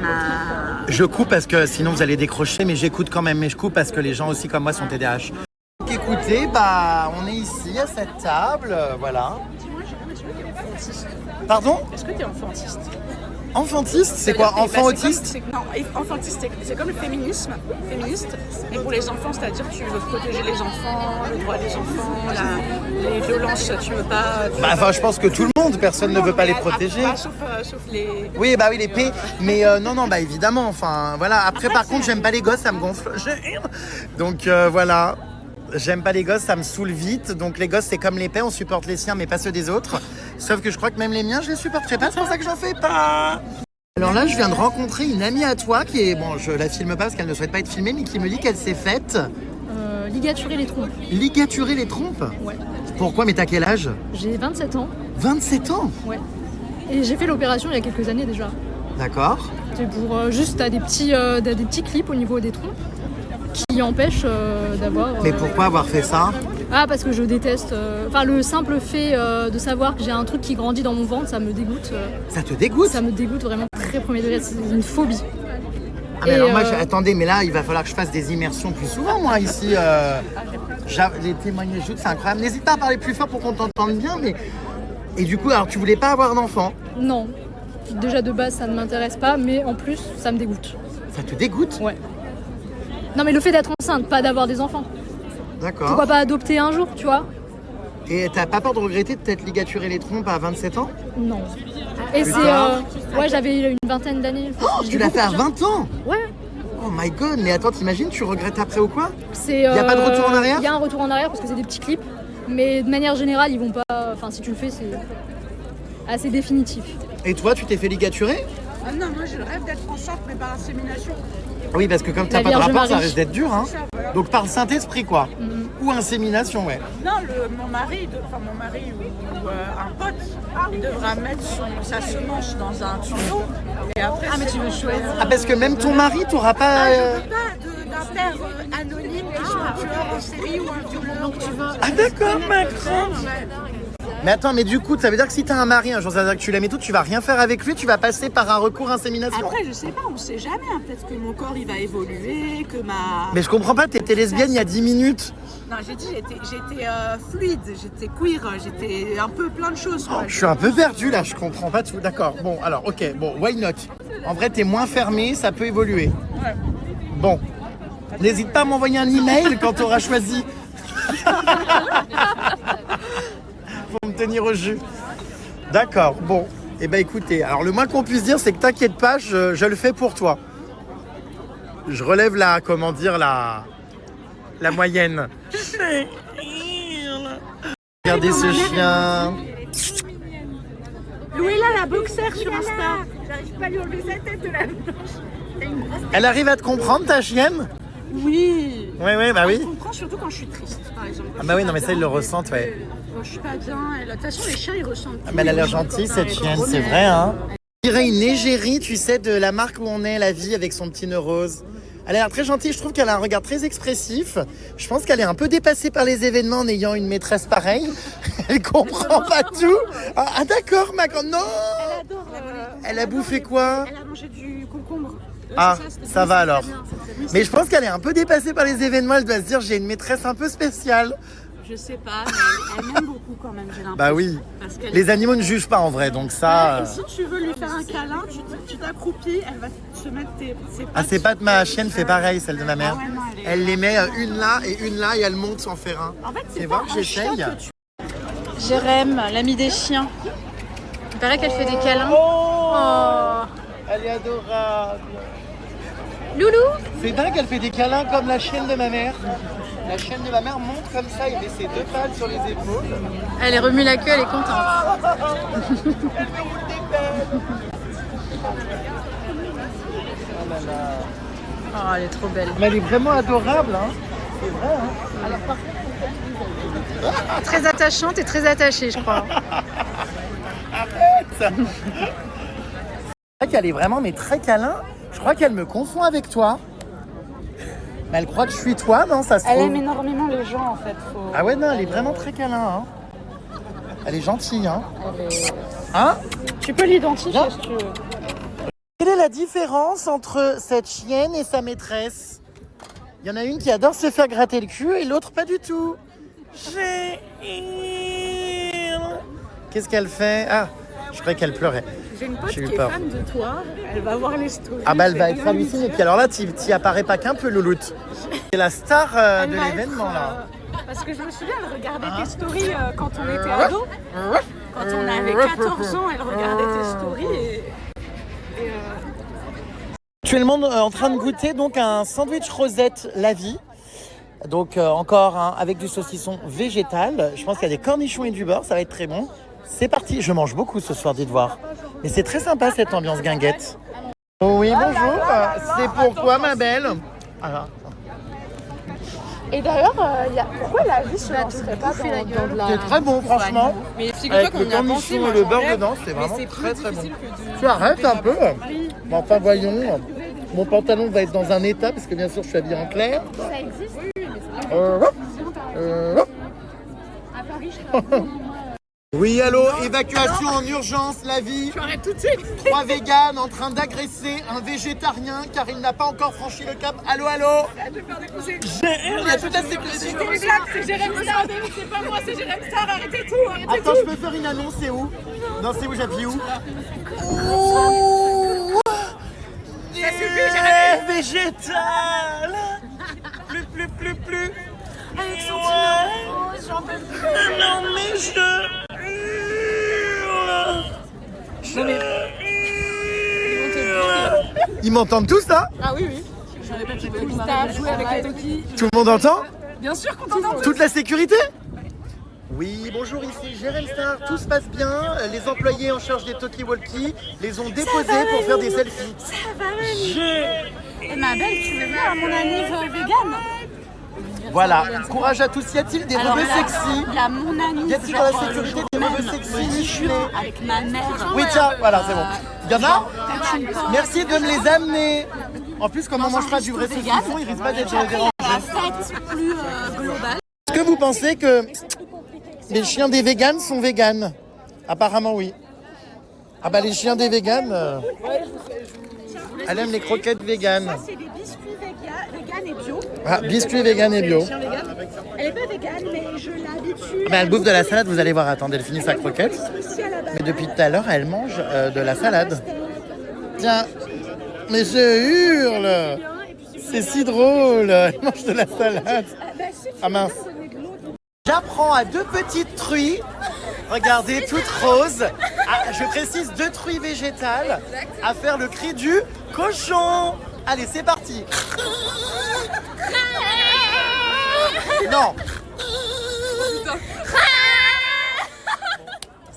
ma... Je coupe parce que sinon vous allez décrocher, mais j'écoute quand même. Mais je coupe parce que les gens aussi comme moi sont TDAH. Écoutez, bah, on est ici à cette table, voilà. Dis-moi, t'es enfantiste. Pardon ? Est-ce que t'es enfantiste? Enfantiste, c'est quoi? Enfant autiste? Non, enfantiste, c'est comme le féminisme, féministe, mais pour les enfants, c'est-à-dire que tu veux protéger les enfants, le droit des enfants, les violences, tu veux pas... Bah, enfin, je pense que tout le monde, personne ne veut pas les protéger. Sauf les... Oui, bah oui, les P. Mais non, bah évidemment, enfin, voilà. Après par contre, j'aime pas les gosses, ça me gonfle. Donc voilà. J'aime pas les gosses, ça me saoule vite. Donc les gosses, c'est comme les paix, on supporte les siens, mais pas ceux des autres. Sauf que je crois que même les miens, je les supporterai pas, c'est pour ça que j'en fais pas. Alors là, je viens de rencontrer une amie à toi qui est... Bon, je la filme pas parce qu'elle ne souhaite pas être filmée, mais qui me dit qu'elle s'est faite... ligaturer les trompes. Ligaturer les trompes? Ouais. Pourquoi? Mais t'as quel âge? J'ai 27 ans. 27 ans? Ouais. Et j'ai fait l'opération il y a quelques années déjà. D'accord. C'est pour juste t'as des petits clips au niveau des trompes qui empêchent d'avoir... Mais pourquoi avoir fait ça? Ah, parce que je déteste... Enfin, le simple fait de savoir que j'ai un truc qui grandit dans mon ventre, ça me dégoûte. Ça te dégoûte? Ça me dégoûte vraiment très premier degré, c'est une phobie. Ah mais alors moi, attendez, mais là, il va falloir que je fasse des immersions plus souvent, moi, ici. Les témoignages, c'est incroyable. N'hésite pas à parler plus fort pour qu'on t'entende bien, mais... Et du coup, alors, tu voulais pas avoir d'enfant? Non. Déjà, de base, ça ne m'intéresse pas, mais en plus, ça me dégoûte. Ça te dégoûte? Ouais. Non, mais le fait d'être enceinte, pas d'avoir des enfants. D'accord. Pourquoi pas adopter un jour, tu vois? Et t'as pas peur de regretter de t'être ligaturé les trompes à 27 ans? Non. Et c'est... ouais, j'avais une vingtaine d'années. Oh, tu l'as fait à 20 ans? Ouais. Oh my god, mais attends, t'imagines, tu regrettes après ou quoi? Il y a pas de retour en arrière? Il y a un retour en arrière parce que c'est des petits clips. Mais de manière générale, ils vont pas... Enfin, si tu le fais, c'est assez définitif. Et toi, tu t'es fait ligaturer? Ah non, moi, je rêve d'être enceinte, mais par insémination. Oui, parce que comme t'as La pas de Vierge rapport, ça Marie. risque d'être dur, hein. Ça, voilà. Donc par le Saint-Esprit, quoi. Ou insémination, ouais. Non, mon mari ou un pote, il devra mettre sa semence dans un tuyau. Et après, mais tu veux choisir. Ah, parce que même ton mari, t'auras pas... Je veux pas d'un père anonyme qui soit un tueur en série ou un violeur. Tu veux... Ah d'accord, Macron. Mais attends, mais du coup, ça veut dire que si t'as un mari, un jour ça veut dire que tu l'aimes et tout, tu vas rien faire avec lui, tu vas passer par un recours insémination. Après, je sais pas, on sait jamais. Hein. Peut-être que mon corps, il va évoluer, que ma... Mais je comprends pas, t'étais lesbienne il y a 10 minutes. Non, j'ai dit, j'étais fluide, j'étais queer, j'étais un peu plein de choses. Quoi. Je suis un peu perdu là, je comprends pas tout. D'accord, bon, alors, ok, bon, why not? En vrai, t'es moins fermé, ça peut évoluer. Ouais. Bon, n'hésite pas à m'envoyer un email quand t'auras choisi. Pour me tenir au jus. D'accord, bon. Eh ben écoutez, alors le moins qu'on puisse dire, c'est que t'inquiète pas, je le fais pour toi. Je relève la, comment dire, la moyenne. Regardez ce chien. Louis-la, la boxer sur Insta. J'arrive pas à lui enlever sa tête de la Elle arrive à te comprendre, ta chienne? Oui. Oui, bah oui. Je comprends surtout quand je suis triste, par exemple. Ah bah oui, non mais ça, ils le ressentent, ouais. Quand je suis pas bien, de toute façon, les chiens, ils ressentent. Ah bah elle a l'air gentille, cette chienne, c'est vrai, hein. On dirait une égérie, tu sais, de la marque où on est, la vie, avec son petit nœud rose. Elle a l'air très gentille, je trouve qu'elle a un regard très expressif. Je pense qu'elle est un peu dépassée par les événements en ayant une maîtresse pareille. Elle comprend pas tout. Ah d'accord, ma grande... Non. Elle adore. Elle a bouffé quoi? Elle a mangé du concombre. Ah, ça va alors. Mais je pense qu'elle est un peu dépassée par les événements. Elle doit se dire, j'ai une maîtresse un peu spéciale. Je sais pas, mais elle m'aime beaucoup quand même, j'ai l'impression. Bah oui. Parce qu'elle Les animaux ne jugent pas en vrai, donc ça. Et si tu veux lui faire un câlin, tu t'accroupis, elle va se mettre ses pattes. Ah, c'est pas de ma chienne fait pareil, celle de ma mère. Ah ouais, non, Elle les met une là et elle monte sans faire un. En fait, Fais c'est voir pas que un j'essaye. chat que tu... Jérém, l'ami des chiens. Il paraît qu'elle fait des câlins. Oh, elle est adorable. Loulou. C'est dingue, elle fait des câlins comme la chienne de ma mère. La chienne de ma mère monte comme ça, il met ses deux pattes sur les épaules. Elle remue la queue, elle est contente. Oh, elle est trop belle. Mais elle est vraiment adorable, hein. C'est vrai, hein. Très attachante et très attachée, je crois. C'est vrai qu'elle est vraiment mais très câlin. Je crois qu'elle me confond avec toi. Mais elle croit que je suis toi, non, ça se trouve. Elle aime énormément les gens en fait. Ah ouais, non, elle est vraiment très câlin, hein. Elle est gentille, hein. Hein? Tu peux l'identifier Non. si tu veux. Quelle est la différence entre cette chienne et sa maîtresse? Il y en a une qui adore se faire gratter le cul et l'autre pas du tout. Qu'est-ce qu'elle fait? Ah, je croyais qu'elle pleurait. J'ai une pote J'ai eu qui est peur. fan de toi, elle va voir les stories. Ah bah elle va être hallucinée. Et puis alors là, t'y apparais pas qu'un peu, Louloute. C'est la star Elle de va l'événement être, là. Parce que je me souviens, elle regardait tes stories quand on était ados. Quand on avait 14 ans, elle regardait tes stories et Actuellement en train de goûter donc un sandwich rosette la vie. Donc encore avec du saucisson végétal. Je pense qu'il y a des cornichons et du beurre, ça va être très bon. C'est parti, je mange beaucoup ce soir, dites voir. Mais c'est très sympa cette ambiance guinguette. Oh oui, bonjour. C'est pourquoi ma belle? Alors, Et d'ailleurs, pourquoi la vie se lancerait pas dans c'est très bon franchement. Mais figure-toi Avec qu'on le y a pensé, cornichon moi et le beurre j'enlève, dedans, c'est mais vraiment c'est très plus très bon. difficile que de... Tu arrêtes un peu. Bon, enfin voyons. Mon pantalon va être dans un état parce que bien sûr je suis habillée en clair. Ça existe? À Paris, Oui, allô, évacuation en urgence, la vie. Arrête tout de suite. 3 véganes en train d'agresser un végétarien car il n'a pas encore franchi le cap. Allô, allô. Il y a toute la sécurité. C'est une blague, c'est Jérém Star. C'est pas moi, c'est Jérém Star. Arrêtez tout, arrêtez Attends, tout. je peux faire une annonce, c'est où? Non, c'est où, j'appuie où? Ça suffit, Jérém. Végétal. Plus. Avec son petit j'en peux plus. Non, mais Ils m'entendent tous là? Ah oui, oui. J'aurais pas pu jouer avec les Toki. Tout le monde entend? Bien sûr qu'on t'entend. Toute la sécurité? Oui, bonjour, ici Jérém Star, tout se passe bien. Les employés en charge des talkie-walkie les ont déposés pour faire des selfies. Ça va, Rémi. Ma belle, tu veux venir à mon anniv vegan? Voilà, courage à tous. Y a-t-il des Alors rebeux là, sexy? il y a mon anniv. Y a-t-il dans la sécurité des rebeux sexy musclés? Avec ma mère. Oui, tiens, voilà, c'est bon. Y en a? Tu me portes. Merci de me les amener. En plus, comme on mange pas du vrai saucisson, il risque pas d'être dérangé. La fête plus globale. Est-ce que vous pensez que les chiens des véganes sont véganes? Apparemment, oui. Ah bah les chiens des véganes, elle aime les croquettes véganes. Ça, c'est des biscuits vegan et bio. Ah, biscuits véganes et bio. Elle est pas végane, mais je l'habitue. Mais elle bouffe de la salade, vous allez voir. Attendez, elle finit sa croquette. Mais depuis tout à l'heure, elle mange de la salade. Tiens, mais je hurle. C'est si drôle. Elle mange de la salade. Ah mince. J'apprends à 2 petites truies. Regardez, toutes roses. Ah, je précise 2 truies végétales à faire le cri du cochon. Allez, c'est parti. Non.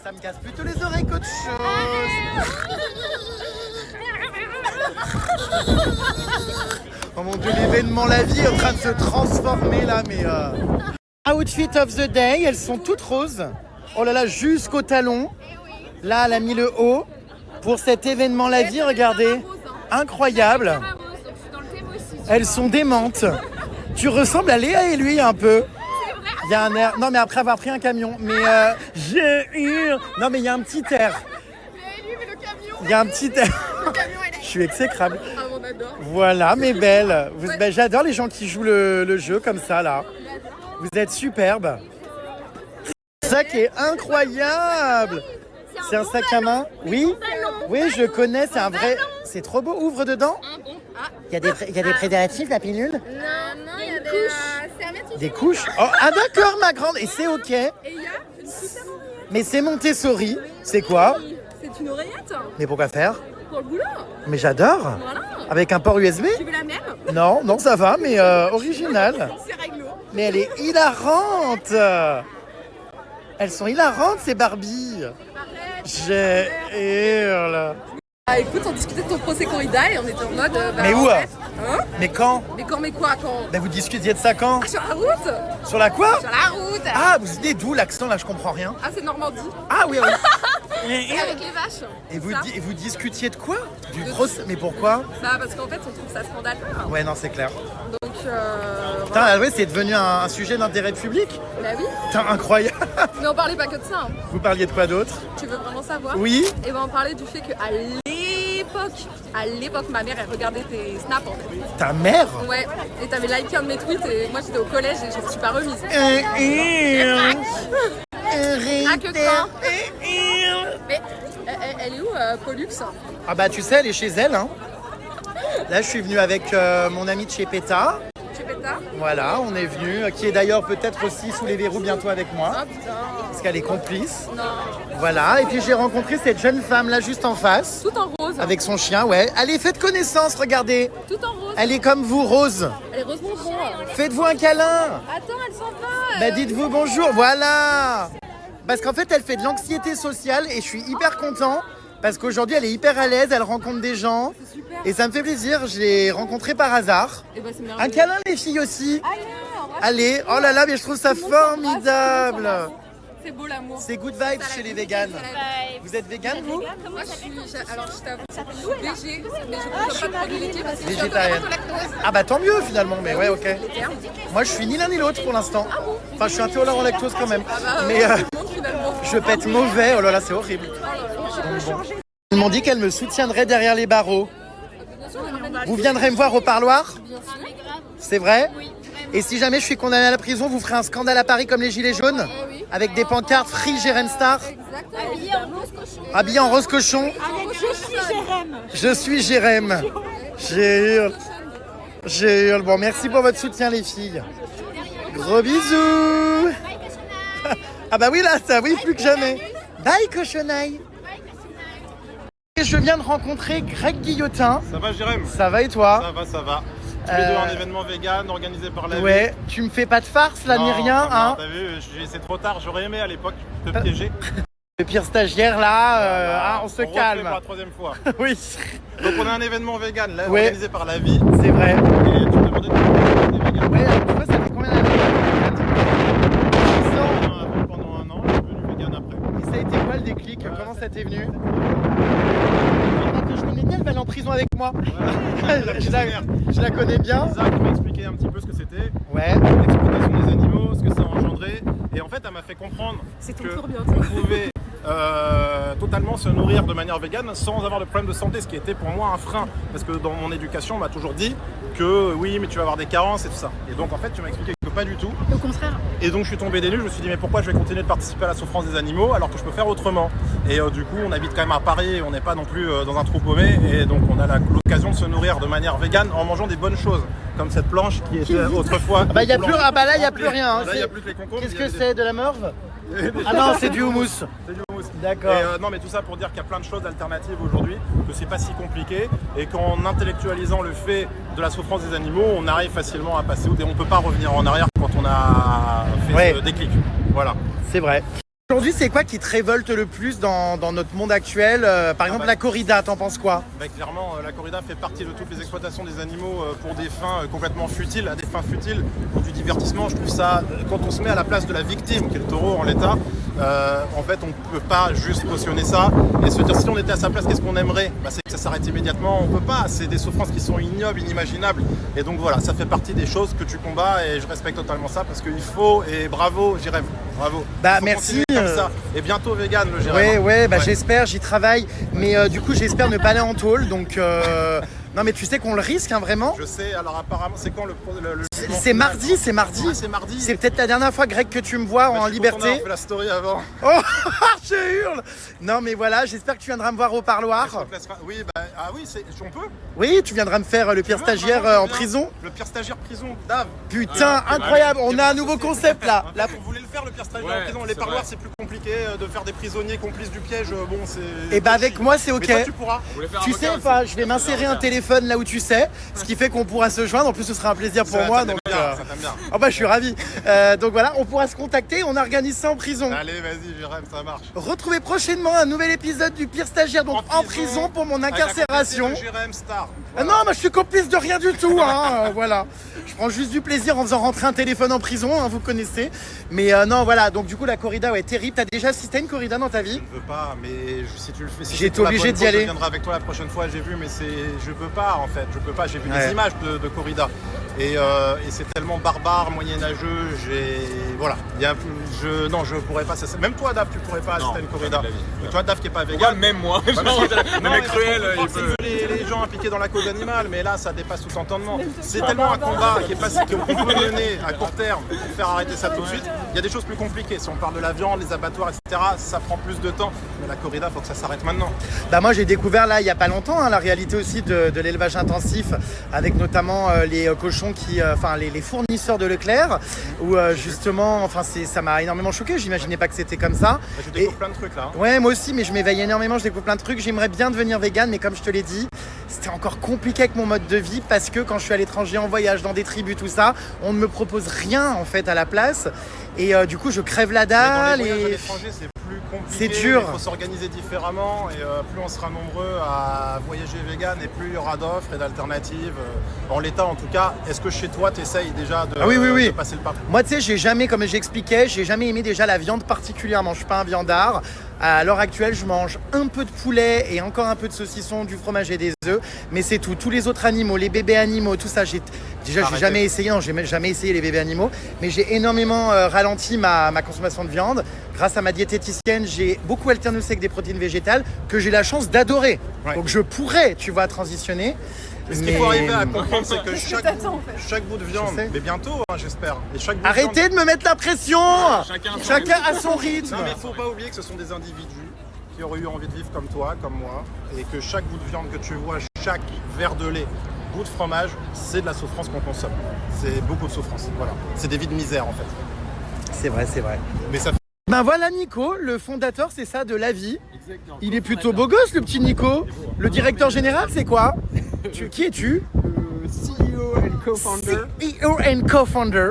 Ça me casse plutôt les oreilles qu'autre chose. Oh mon Dieu, l'événement La Vie est en train de se transformer là, mais... Outfit of the day, elles sont toutes roses. Oh là là, jusqu'au talon. Là, elle a mis le haut pour cet événement La Vie, regardez. Incroyable. Elles sont démentes. Tu ressembles à Léa et lui un peu. Il y a un air... Non, mais après avoir pris un camion. Mais j'ai eu... Non, mais il y a un petit air. Il y a un petit air. Je suis exécrable. Voilà, mes belles. J'adore les gens qui jouent le jeu comme ça, là. Vous êtes superbes. sac est incroyable. C'est un sac à main. Oui. Oui, je connais. C'est un vrai. C'est trop beau. Ouvre dedans. Il y a des préservatifs, la pilule. Non, il y a des couches. Des couches. Oh, ah d'accord, ma grande. Et c'est ok. Et il y a une super oreillette. Mais c'est Montessori. C'est quoi? C'est une oreillette Mais pourquoi faire? pour le boulot. Mais j'adore. Voilà. Avec un port USB? Tu veux la même? Non, ça va, mais original. C'est réglo. Mais elle est hilarante. Elles sont hilarantes, ces Barbie. J'ai hurle. Ah, écoute, on discutait de ton procès corrida et on était en mode. Mais où? Hein? Mais quand? Mais quoi quand? Ben vous discutiez de ça quand? Ah, sur la route? Sur la quoi? Sur la route. Ah, vous venez d'où l'accent là? Je comprends rien. Ah, c'est Normandie. Ah oui, oui. Et avec les vaches. Et vous, Ça. et vous discutiez de quoi? Du procès? Mais pourquoi? Bah, parce qu'en fait, on trouve ça scandaleux. Ouais, non, c'est clair. Donc, Putain, ah ouais, c'est devenu un sujet d'intérêt public? bah oui. Putain, incroyable. Mais on parlait pas que de ça. Hein. Vous parliez de quoi d'autre? Tu veux vraiment savoir? Oui. Et ben on parlait du fait qu'à l'époque, ma mère, elle regardait tes snaps en fait. Ta mère? Ouais, et t'avais liké un de mes tweets et moi j'étais au collège et je me suis pas remise. Ah, que quand? Mais elle est où, Pollux? Ah bah tu sais, elle est chez elle. Hein. Là, je suis venu avec mon ami de chez PETA. Tu fais ça? Voilà, on est venu, qui est d'ailleurs peut-être aussi sous les verrous bientôt avec moi, Ah putain. parce qu'elle est complice. Non. Voilà, et puis j'ai rencontré cette jeune femme là juste en face, Tout en rose. avec son chien, ouais. Allez, faites connaissance, regardez. Tout en rose. Elle est comme vous, Rose. Elle est rose bonbon. Faites-vous un câlin. Attends, elle s'en va. Bah dites-vous bonjour, voilà. Parce qu'en fait, elle fait de l'anxiété sociale et je suis hyper content. Parce qu'aujourd'hui, elle est hyper à l'aise, elle rencontre des gens. Super. Et ça me fait plaisir, je l'ai rencontrée par hasard. Et bah c'est Un merveilleux. câlin, les filles aussi. Allez, embrasse. Allez, oh là là, mais je trouve ça Tout le monde s'embrasse, tout le monde formidable. s'embrasse. C'est beau l'amour. C'est good vibes chez les véganes. Vous êtes végane, vous? Moi je suis. Alors je t'avoue, je suis végé, mais je consomme pas de produits laitiers parce que je suis Végétarienne. intolérante au lactose. Ah bah tant mieux finalement, mais ouais, ok. Les termes. Moi, je suis ni l'un ni l'autre pour l'instant. Enfin, je suis intolérant au lactose quand même. Ah bah, Mais tout le monde finalement. je pète mauvais, oh là là, c'est horrible. Donc, bon. Ils m'ont dit qu'elles me soutiendraient derrière les barreaux. Vous viendrez me voir au parloir? C'est vrai? Et si jamais je suis condamné à la prison, vous ferez un scandale à Paris comme les Gilets jaunes? Avec des pancartes Free Jérém Star? Habillé en rose cochon? Je suis Jérém. J'ai hurle. J'ai hurle. Bon, merci pour votre soutien, les filles. Gros bisous. Ah bah oui, là, ça oui, plus que jamais. Bye, cochonaille. Et je viens de rencontrer Greg Guillotin. Ça va, Jérém? Ça va et toi? Ça va. Tous les deux un événement vegan organisé par la Ouais, ville. tu me fais pas de farce là, ni Non, rien, non, hein? T'as vu, c'est trop tard. J'aurais aimé à l'époque te piéger. Le pire stagiaire là, on se refait calme. pour la troisième fois. Oui, Donc on a un événement vegan là, Ouais. organisé par la vie. c'est vrai. Et tu me demandais de faire des véganes. Ouais, alors, tu vois, ça fait combien d'années? 6 ans. Pendant un an, je suis devenu vegan après. Et ça a été quoi le déclic? Comment ça t'est venu? Que je connais bien, elle va aller en prison avec moi. Je la connais bien. Isaac m'a expliqué un petit peu ce que c'était, Ouais. l'exploitation des animaux, ce que ça a engendré. Et en fait, elle m'a fait comprendre C'est ton que tour bientôt. on pouvait totalement se nourrir de manière végane sans avoir de problème de santé, ce qui était pour moi un frein. Parce que dans mon éducation, on m'a toujours dit que oui, mais tu vas avoir des carences et tout ça. Et donc en fait, tu m'as expliqué que pas du tout. Au contraire. Et donc je suis tombé des nues, je me suis dit mais pourquoi je vais continuer de participer à la souffrance des animaux alors que je peux faire autrement. Et du coup on habite quand même à Paris, on n'est pas non plus dans un trou paumé et donc on a l'occasion de se nourrir de manière végane en mangeant des bonnes choses comme cette planche qui était autrefois. Bah, y a plus, blanche. ah bah là, il n'y a plus rien. hein. Là il n'y a C'est- plus que les concombres. Qu'est-ce il y a que des- c'est? De la morve? des Ah non, c'est du houmous. C'est du houmous. D'accord. Et non mais tout ça pour dire qu'il y a plein de choses alternatives aujourd'hui, que c'est pas si compliqué et qu'en intellectualisant le fait de la souffrance des animaux, on arrive facilement à passer au on peut pas revenir en arrière quand on a fait Ouais. ce déclic. Voilà. C'est vrai. Aujourd'hui, c'est quoi qui te révolte le plus dans notre monde actuel? Par exemple, bah- la corrida, t'en penses quoi? Bah, clairement, la corrida fait partie de toutes les exploitations des animaux pour des fins complètement futiles, à des fins futiles, pour du divertissement. Je trouve ça, quand on se met à la place de la victime, qui est le taureau en l'état, en fait, on ne peut pas juste cautionner ça et se dire si on était à sa place, qu'est-ce qu'on aimerait? Bah, c'est que ça s'arrête immédiatement. On peut pas. C'est des souffrances qui sont ignobles, inimaginables. Et donc voilà, ça fait partie des choses que tu combats et je respecte totalement ça parce qu'il faut et bravo, Jérém, bravo. Bah, Il faut merci, continuer comme ça. Et bientôt vegan, le Jérém. Ouais, bah Ouais. j'espère, j'y travaille. Mais du coup, j'espère ne pas aller en tôle. Donc Non mais tu sais qu'on le risque hein, vraiment. Je sais, alors apparemment, c'est quand le jugement C'est final mardi, c'est mardi. Ah, c'est mardi. C'est peut-être la dernière fois Greg que tu me vois en Je suis liberté. content d'avoir fait la story avant. Oh, je hurle. Non mais voilà, j'espère que tu viendras me voir au parloir. Oui, on peut. Oui, tu viendras me faire le pire stagiaire en prison. Le pire stagiaire prison, Dave. Putain, incroyable, on a un nouveau concept là. Là, vous voulez le faire, le pire stagiaire en prison. Les parloirs, c'est plus compliqué de faire des prisonniers complices du piège. Bon, c'est. Et bah avec moi c'est ok. Mais toi, tu pourras. Tu sais pas, je vais m'insérer un téléphone là où tu sais, ce qui fait qu'on pourra se joindre. En plus, ce sera un plaisir pour moi. Donc, ça t'aime bien. Oh bah je suis ravi. Donc voilà, on pourra se contacter. On organise ça en prison. Allez, vas-y, Jérém, ça marche. Retrouvez prochainement un nouvel épisode du pire stagiaire, donc en prison pour mon incarcération. Jérém Star. Ah non, moi je suis complice de rien du tout. Hein, voilà. Je prends juste du plaisir en faisant rentrer un téléphone en prison, hein, vous connaissez. Mais non, voilà. Donc du coup, la corrida, ouais, terrible. T'as déjà assisté à une corrida dans ta vie? Je veux pas, mais si tu le fais, si j'ai été obligé d'y aller. Je viendrai avec toi la prochaine fois. J'ai vu, mais je peux pas en fait. Je peux pas. J'ai vu des images de corrida et c'est tellement barbare, moyenâgeux. Voilà. Non, je pourrais pas. Même toi, Dave, tu pourrais pas assister à une corrida. Toi, Dave, qui est pas vegan. Même moi. Le mec cruel. Les gens impliqués dans la cause animale, mais là, ça dépasse tout entendement. C'est tellement un combat qui est pas qu'on peut mener à court terme pour faire arrêter ça tout de suite. Il y a des choses plus compliquées. Si on parle de la viande, les abattoirs, etc., ça prend plus de temps. Mais la corrida, faut que ça s'arrête maintenant. Bah moi, j'ai découvert là, il y a pas longtemps, hein, la réalité aussi de l'élevage intensif, avec notamment les cochons les fournisseurs de Leclerc, où justement, ça m'a énormément choqué. J'imaginais pas que c'était comme ça. Je découvre plein de trucs là. Ouais, moi aussi, mais je m'éveille énormément. Je découvre plein de trucs. J'aimerais bien devenir vegan, mais comme je te l'ai dit, c'était encore compliqué avec mon mode de vie parce que quand je suis à l'étranger en voyage, dans des tribus, tout ça, on ne me propose rien en fait à la place. Et du coup, je crève la dalle. Mais dans les voyages à l'étranger, c'est plus compliqué. C'est dur. Il faut s'organiser différemment et plus on sera nombreux à voyager vegan et plus il y aura d'offres et d'alternatives. En l'état, en tout cas, est-ce que chez toi, tu essayes déjà de passer le pas? Moi, tu sais, comme j'expliquais, j'ai jamais aimé déjà la viande particulièrement. Je suis pas un viandard. À l'heure actuelle, je mange un peu de poulet et encore un peu de saucisson, du fromage et des œufs. Mais c'est tout. Tous les autres animaux, les bébés animaux, tout ça, j'ai jamais essayé. Non, j'ai jamais essayé les bébés animaux. Mais j'ai énormément ralenti ma consommation de viande. Grâce à ma diététicienne, j'ai beaucoup alterné aussi avec des protéines végétales que j'ai la chance d'adorer. Ouais. Donc je pourrais, tu vois, transitioner. Mais ce qu'il faut arriver à comprendre, c'est que chaque bout de viande, mais bientôt, hein, j'espère. Arrêtez de me mettre la pression. Chacun a son rythme. Non, mais il ne faut pas oublier que ce sont des individus qui auraient eu envie de vivre comme toi, comme moi, et que chaque bout de viande que tu vois, chaque verre de lait, bout de fromage, c'est de la souffrance qu'on consomme. C'est beaucoup de souffrance. Voilà. C'est des vies de misère en fait. C'est vrai, c'est vrai. Mais ça. Ben voilà Nico, le fondateur, c'est ça, de La Vie. Il est plutôt beau gosse, le petit Nico. Le directeur général, c'est quoi? Qui es-tu? CEO and co-founder. CEO and co-founder.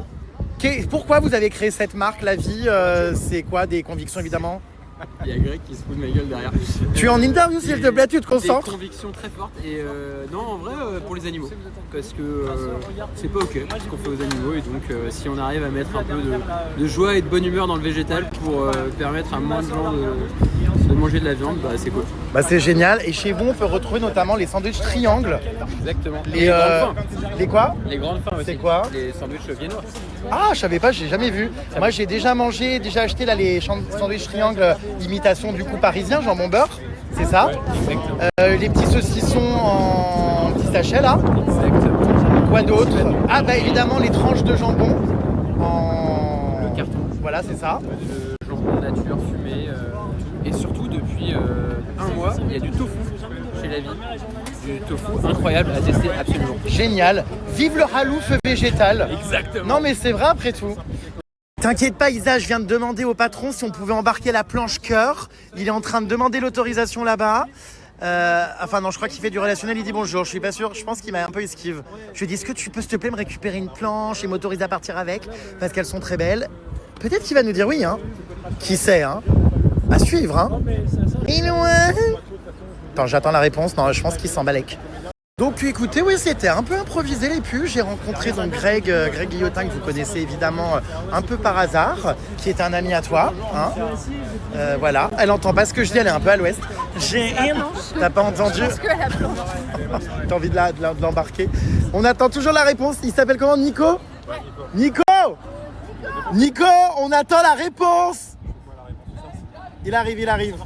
Pourquoi vous avez créé cette marque, La Vie? C'est quoi? Des convictions, évidemment? Il y a Greg qui se fout de ma gueule derrière. Tu es en interview, s'il te plaît, tu te concentres? Des convictions très fortes et non, en vrai, pour les animaux. Parce que c'est pas ok ce qu'on fait aux animaux et donc si on arrive à mettre un peu de joie et de bonne humeur dans le végétal pour permettre à moins de gens de manger de la viande, bah c'est cool. Bah c'est génial. Et chez vous, on peut retrouver notamment les sandwichs triangles. Exactement. Les grandes fins. Les quoi? Les grandes fins aussi. C'est quoi? Les sandwichs viennois. Ah, je savais pas, j'ai jamais vu. Moi, j'ai déjà acheté là les sandwichs triangles imitation du coup parisien, jambon beurre, c'est ça? Ouais, les petits saucissons en petits sachets là. Exactement. Quoi d'autre? Ah bah évidemment les tranches de jambon en... Le carton. Voilà, c'est ça. Le jambon nature fumé et surtout depuis un mois, il y a du tofu chez La Vie. Du tofu incroyable à tester absolument. Génial. Vive le halouf végétal. Exactement. Non mais c'est vrai après tout. T'inquiète pas Isa, je viens de demander au patron si on pouvait embarquer la planche cœur. Il est en train de demander l'autorisation là-bas. Enfin non, je crois qu'il fait du relationnel, il dit bonjour, je suis pas sûr, je pense qu'il m'a un peu esquive. Je lui ai dit, est-ce que tu peux s'il te plaît me récupérer une planche et m'autoriser à partir avec? Parce qu'elles sont très belles. Peut-être qu'il va nous dire oui, hein. Qui sait, hein. À suivre, hein. Attends, j'attends la réponse, non, je pense qu'il s'en balèque. Donc écoutez, oui, c'était un peu improvisé les pubs. J'ai rencontré donc Greg Guillotin, que vous connaissez évidemment un peu par hasard, qui est un ami à toi. Hein. Voilà, elle entend pas ce que je dis, elle est un peu à l'ouest. T'as pas entendu? T'as envie de l'embarquer. On attend toujours la réponse. Il s'appelle comment? Nico? Nico, on attend la réponse. Il arrive.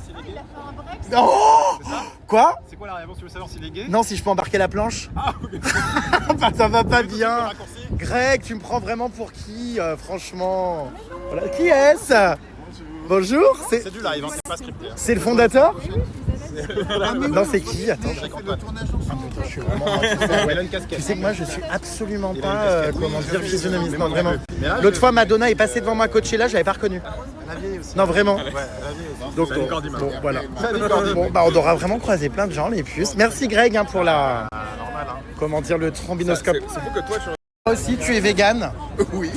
Oh! Quoi? c'est quoi la réponse? Tu veux savoir s'il est gay? Non, si je peux embarquer la planche. Ah, ok. Bah, ça va pas Le bien. raccourci. Greg, tu me prends vraiment pour qui, franchement? Voilà. Qui est-ce? Bonjour, C'est du live, hein, c'est pas scripté. Hein. c'est le fondateur? Voilà. Non, c'est qui? Attends, J'ai compris. je suis vraiment... Elle a une casquette. Tu sais que moi, je suis absolument Il a une pas, casquette. comment dire, physionomiste. Mais Non, moi, vraiment. mais là, L'autre fois, Madonna est passée devant moi Coachella, j'avais pas reconnu. La vieille aussi. Non, vraiment. Ouais, la vieille aussi. Donc, Salut, Cordy, donc, voilà. Salut, Cordy. Bon, bah, on aura vraiment croisé plein de gens, les puces. Merci Greg hein, pour la... Normal, hein. Comment dire, le trombinoscope. C'est fou que toi, tu... Toi aussi, tu es vegan? Oui,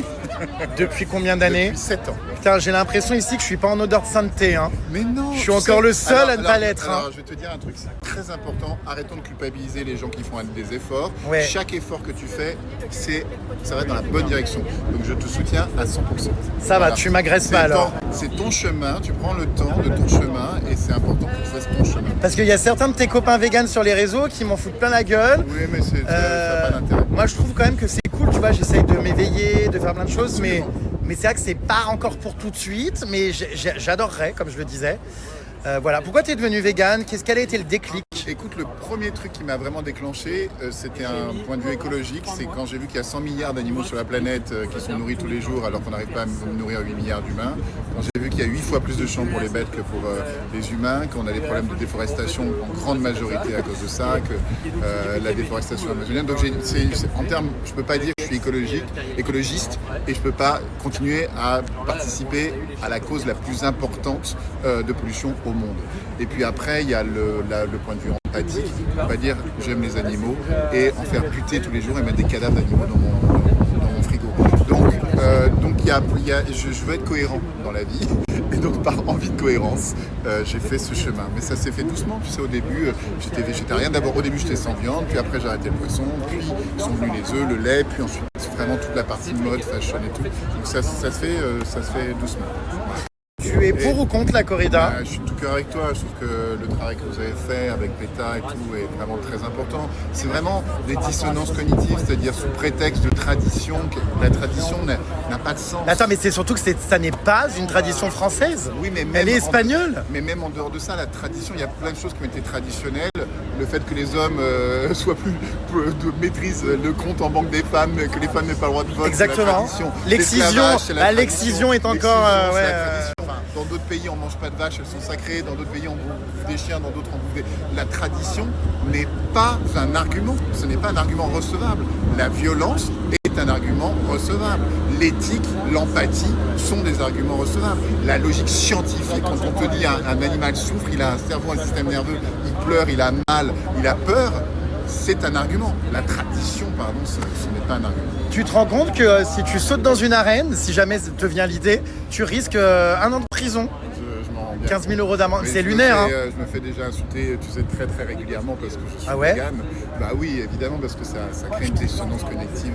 Depuis combien d'années? depuis 7 ans. Putain, j'ai l'impression ici que je suis pas en odeur de sainteté. Hein. Mais non. Je suis encore le seul à ne pas l'être, hein. Alors, je vais te dire un truc, c'est très important. Arrêtons de culpabiliser les gens qui font des efforts. Ouais. Chaque effort que tu fais, ça va dans la bonne direction. Donc je te soutiens à 100%. Ça va, tu m'agresses pas alors. C'est ton chemin, tu prends le temps de ton chemin et c'est important que tu fasses ton chemin. Parce qu'il y a certains de tes copains véganes sur les réseaux qui m'en foutent plein la gueule. Oui, mais ça n'a pas d'intérêt. Moi, je trouve quand même que c'est cool, tu vois, j'essaye de m'éveiller, de faire plein de choses, mais c'est vrai que c'est pas encore pour tout de suite, mais j'adorerais, comme je le disais. Voilà. Pourquoi tu es devenu vegan? Quel a été le déclic? Écoute, le premier truc qui m'a vraiment déclenché, c'était un point de vue écologique. C'est quand j'ai vu qu'il y a 100 milliards d'animaux sur la planète qui sont nourris tous les jours alors qu'on n'arrive pas à nourrir 8 milliards d'humains. Quand j'ai vu qu'il y a 8 fois plus de champs pour les bêtes que pour les humains, qu'on a des problèmes de déforestation en grande majorité à cause de ça, que la déforestation amazonienne. Donc en termes, je ne peux pas dire que je suis écologiste et je ne peux pas continuer à participer à la cause la plus importante de pollution au monde. Et puis après, il y a le point de vue empathique, on va dire j'aime les animaux et en faire buter tous les jours et mettre des cadavres d'animaux dans mon frigo. Donc je veux être cohérent dans la vie et donc par envie de cohérence, j'ai fait ce chemin. Mais ça s'est fait doucement, tu sais, au début j'étais végétarien. D'abord au début j'étais sans viande, puis après j'ai arrêté le poisson, puis sont venus les œufs, le lait, puis ensuite vraiment toute la partie mode, fashion et tout. Donc ça se fait doucement. Voilà. Tu es pour ou contre la corrida? Je suis tout cœur avec toi, je trouve que le travail que vous avez fait avec PETA et tout est vraiment très important. C'est vraiment des dissonances cognitives, c'est-à-dire sous prétexte de tradition, la tradition n'a pas de sens. Attends, mais c'est surtout que ça n'est pas une tradition française. Oui, mais elle est espagnole. Mais même en dehors de ça, la tradition, il y a plein de choses qui ont été traditionnelles. Le fait que les hommes maîtrisent le compte en banque des femmes, que les femmes n'aient pas le droit de vote. Exactement. L'excision est encore... Dans d'autres pays, on ne mange pas de vaches, elles sont sacrées. Dans d'autres pays, on bouffe des chiens, dans d'autres, on bouffe des... La tradition n'est pas un argument. Ce n'est pas un argument recevable. La violence est un argument recevable. L'éthique, l'empathie sont des arguments recevables. La logique scientifique, quand on te dit un animal souffre, il a un cerveau, un système nerveux, il pleure, il a mal, il a peur, c'est un argument. La tradition, pardon, ce n'est pas un argument. Tu te rends compte que si tu sautes dans une arène, si jamais te vient l'idée, tu risques 1 an de prison, je m'en rends bien 15 000 € d'amende. Mais C'est lunaire. Je me fais déjà insulter, tu sais, très très régulièrement parce que je suis ouais vegan. Bah oui, évidemment, parce que ça crée une dissonance cognitive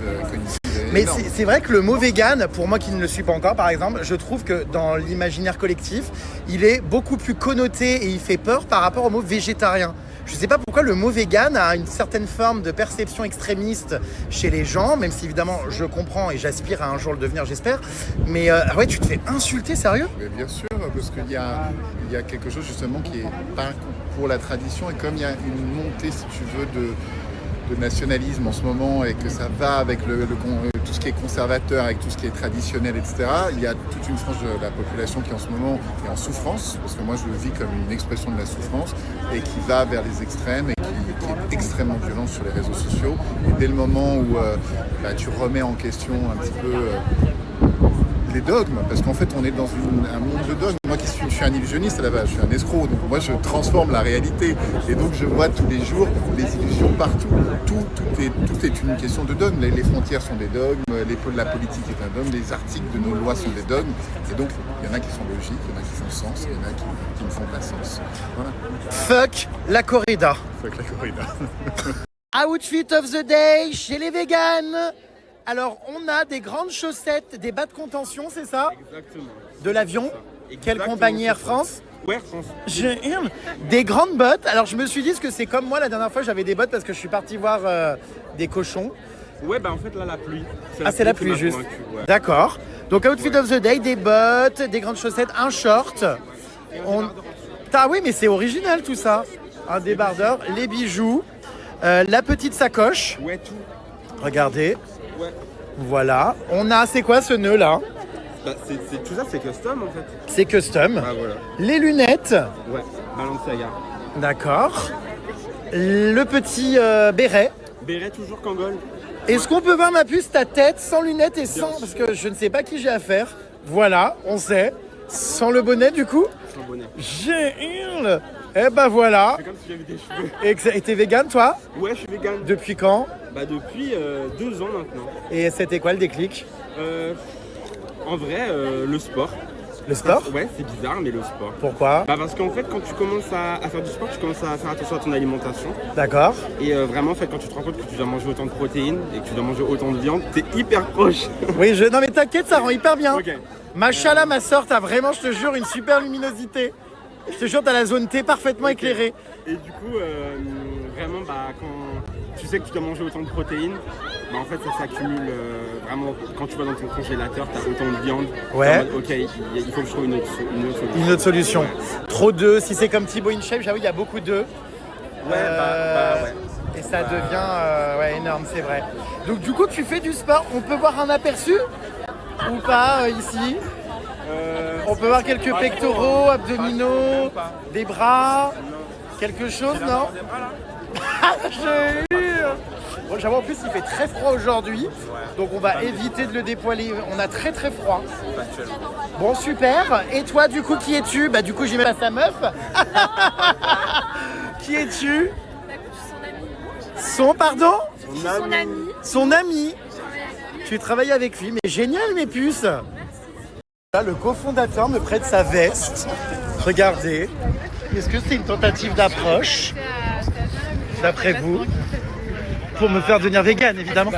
mais énorme. c'est vrai que le mot vegan, pour moi qui ne le suis pas encore par exemple, je trouve que dans l'imaginaire collectif, il est beaucoup plus connoté et il fait peur par rapport au mot végétarien. Je ne sais pas pourquoi le mot vegan a une certaine forme de perception extrémiste chez les gens, même si évidemment je comprends et j'aspire à un jour le devenir, j'espère. Mais ouais, tu te fais insulter, sérieux? Mais bien sûr, parce qu'il y a quelque chose justement qui est pas pour la tradition et comme il y a une montée, si tu veux, de nationalisme en ce moment et que ça va avec tout ce qui est conservateur, avec tout ce qui est traditionnel, etc. Il y a toute une frange de la population qui en ce moment est en souffrance, parce que moi je le vis comme une expression de la souffrance et qui va vers les extrêmes et qui est extrêmement violente sur les réseaux sociaux. Et dès le moment où tu remets en question un petit peu les dogmes, parce qu'en fait on est dans un monde de dogmes. Moi qui suis un illusionniste à la base, je suis un escroc, donc moi je transforme la réalité et donc je vois tous les jours les illusions partout. Tout est une question de dogme. Les frontières sont des dogmes, la politique est un dogme, les articles de nos lois sont des dogmes et donc il y en a qui sont logiques, il y en a qui font sens, il y en a qui ne font pas sens. Voilà. Fuck la corrida. Fuck la corrida. Outfit of the day chez les véganes. Alors, on a des grandes chaussettes, des bas de contention, c'est ça? Exactement. De l'avion. Quelle compagnie? Air France? Ouais, Air France. J'ai des grandes bottes. Alors, je me suis dit que c'est comme moi, la dernière fois, j'avais des bottes parce que je suis parti voir des cochons. Ouais, bah en fait, là, la pluie. C'est la pluie, juste. Ouais. D'accord. Donc, outfit of the day, des bottes, des grandes chaussettes, un short. Ah oui, mais c'est original, tout ça. un débardeur, les bijoux, la petite sacoche. Ouais, tout. Regardez. Ouais. Voilà. On a, c'est quoi ce nœud là? Bah, tout ça, c'est custom en fait. C'est custom. Ah, voilà. Les lunettes. Ouais, Balenciaga. D'accord. Le petit béret. Béret toujours Kangol. Est-ce qu'on peut voir ma puce, ta tête, sans lunettes et sans... Parce que je ne sais pas qui j'ai affaire. Voilà, on sait. Sans le bonnet du coup. Sans bonnet. Génial. Eh ben voilà. C'est comme si j'avais des cheveux. Et t'es vegan toi? Ouais, je suis vegan. Depuis quand? Bah depuis 2 ans maintenant. Et c'était quoi le déclic? En vrai, le sport. Le sport? Ouais, c'est bizarre, mais le sport. Pourquoi? Bah parce qu'en fait, quand tu commences à faire du sport, tu commences à faire attention à ton alimentation. D'accord. Et vraiment, en fait, quand tu te rends compte que tu dois manger autant de protéines et que tu dois manger autant de viande, t'es hyper proche. Oui, non mais t'inquiète, ça rend hyper bien. Ok. Machallah, ma soeur, t'as vraiment, je te jure, une super luminosité. Je te jure, t'as la zone T parfaitement éclairée. Et du coup, vraiment, bah, quand tu sais que tu dois manger autant de protéines, bah, en fait, ça s'accumule vraiment. Quand tu vas dans ton congélateur, t'as autant de viande. Ouais. En mode, ok, il faut que je trouve une autre solution. Une autre solution. Ouais. Trop d'œufs, si c'est comme Thibaut InShape, j'avoue, il y a beaucoup d'œufs. Ouais, ouais. Et ça devient énorme, c'est vrai. Donc du coup, tu fais du sport. On peut voir un aperçu ou pas ici? On peut voir quelques pectoraux, abdominaux, des bras, quelque chose, non? J'ai eu. Bon, j'avoue, en plus, il fait très froid aujourd'hui, donc on va éviter de le dépoiler. On a très très froid. Bon, super. Et toi, du coup, qui es-tu? Bah, du coup, j'y mets pas sa meuf. Qui es-tu? Pardon? Son ami. Son ami. Tu travailles avec lui, mais génial, mes puces. Là, le cofondateur me prête sa veste. Regardez. Est-ce que c'est une tentative d'approche, d'après vous, pour me faire devenir vegan, évidemment?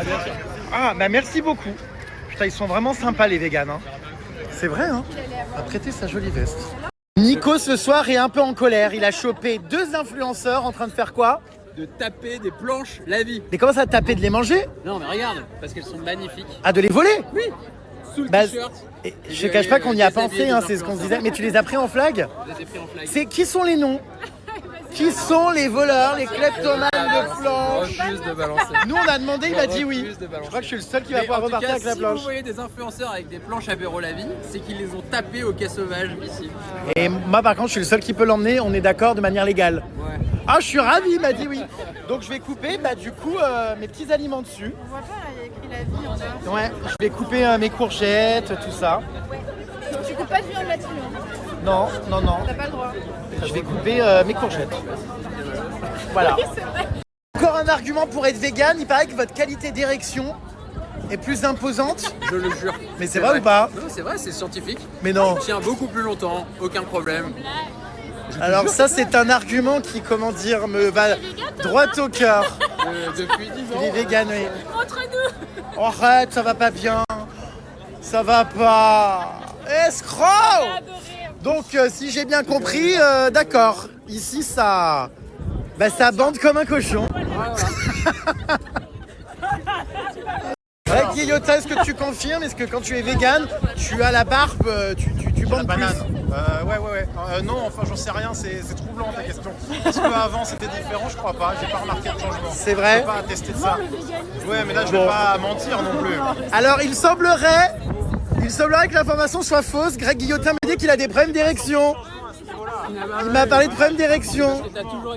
Ah, bah merci beaucoup. Putain, ils sont vraiment sympas, les véganes. Hein. C'est vrai, hein? A prêté sa jolie veste. Nico, ce soir, est un peu en colère. Il a chopé 2 influenceurs en train de faire quoi? De taper des planches la vie. Mais comment ça, taper, de les manger? Non mais regarde, parce qu'elles sont magnifiques. Ah, de les voler? Oui. Sous le Bah, t-shirt. je te cache pas qu'on y a pensé, hein, c'est ce qu'on se disait. Mais tu les as pris en flag? Je les ai pris en flag. C'est qui sont les noms? Qui sont les voleurs, les kleptomanes de planches? Refuse de balancer. Nous on a demandé, il a dit oui. Je crois que je suis le seul qui va pouvoir repartir avec la Si planche. vous voyez des influenceurs avec des planches apéro la vie, c'est qu'ils les ont tapées au quai sauvage ici. Et moi par contre je suis le seul qui peut l'emmener, on est d'accord, de manière légale. Ouais. Ah, je suis ravi, il m'a dit oui. Donc je vais couper du coup mes petits aliments dessus. On voit pas, il y a écrit la vie en bas. Ouais, je vais couper mes courgettes, tout ça. Tu coupes pas de viande là-dessus, hein? Non. T'as pas le droit. Je vais couper mes courgettes. Voilà. Encore un argument pour être vegan, il paraît que votre qualité d'érection est plus imposante. Je le jure. Mais c'est vrai ou pas? Non, c'est vrai, c'est scientifique. Mais non. Je tiens beaucoup plus longtemps, aucun problème. Alors ça c'est un argument qui, comment dire, me va droit au cœur. Depuis 10 ans. Il est vegan, oui. Entre nous. Arrête, ça va pas bien. Ça va pas. Escroc! Donc si j'ai bien compris, d'accord. Ici ça bande comme un cochon. Ouais, Guillota, est-ce que tu confirmes? Est-ce que quand tu es vegan, tu as la barbe, tu bandes plus? Ouais. Non, enfin j'en sais rien, c'est troublant ta question. Est-ce qu'avant c'était différent? Je crois pas, j'ai pas remarqué de changement. C'est vrai? Je peux pas attester de ça. Ouais, mais là je vais pas mentir non plus. Alors il semblerait que l'information soit fausse. Greg Guillotin m'a dit qu'il a des problèmes d'érection. Il m'a parlé de problèmes d'érection.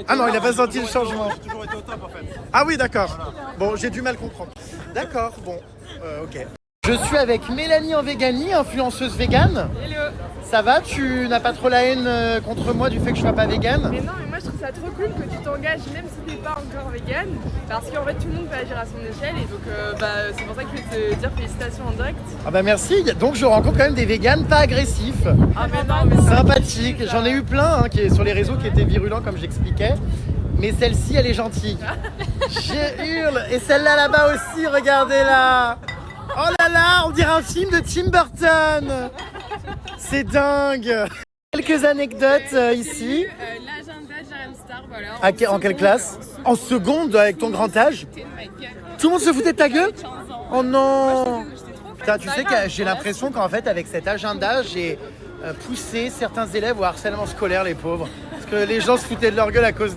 Ah non, il n'a pas senti le changement. J'ai toujours été au top en fait. Ah oui, d'accord. Bon, j'ai du mal comprendre. D'accord, bon, ok. Je suis avec Mélanie en Véganie, influenceuse végane. Hello. Ça va? Tu n'as pas trop la haine contre moi du fait que je sois pas végane? Mais non, mais moi je trouve ça trop cool que tu t'engages même si t'es pas encore vegan, parce qu'en fait tout le monde peut agir à son échelle et donc c'est pour ça que je vais te dire félicitations en direct. Ah bah merci. Donc je rencontre quand même des véganes pas agressifs, Ah mais non, mais ça... sympathiques. J'en ai eu plein qui est sur les réseaux qui étaient virulents comme j'expliquais. Mais celle-ci, elle est gentille. Je hurle. Et celle-là là-bas aussi, regardez-la. Oh là là, on dirait un film de Tim Burton. C'est dingue. Quelques anecdotes ici. L'agenda de Jérém Star, voilà. En quelle classe? En seconde, avec ton grand âge. Tout le monde se foutait de ta gueule? Oh non. Putain, tu sais que j'ai l'impression qu'en fait, avec cet agenda, j'ai poussé certains élèves au harcèlement scolaire, les pauvres. Parce que les gens se foutaient de leur gueule à cause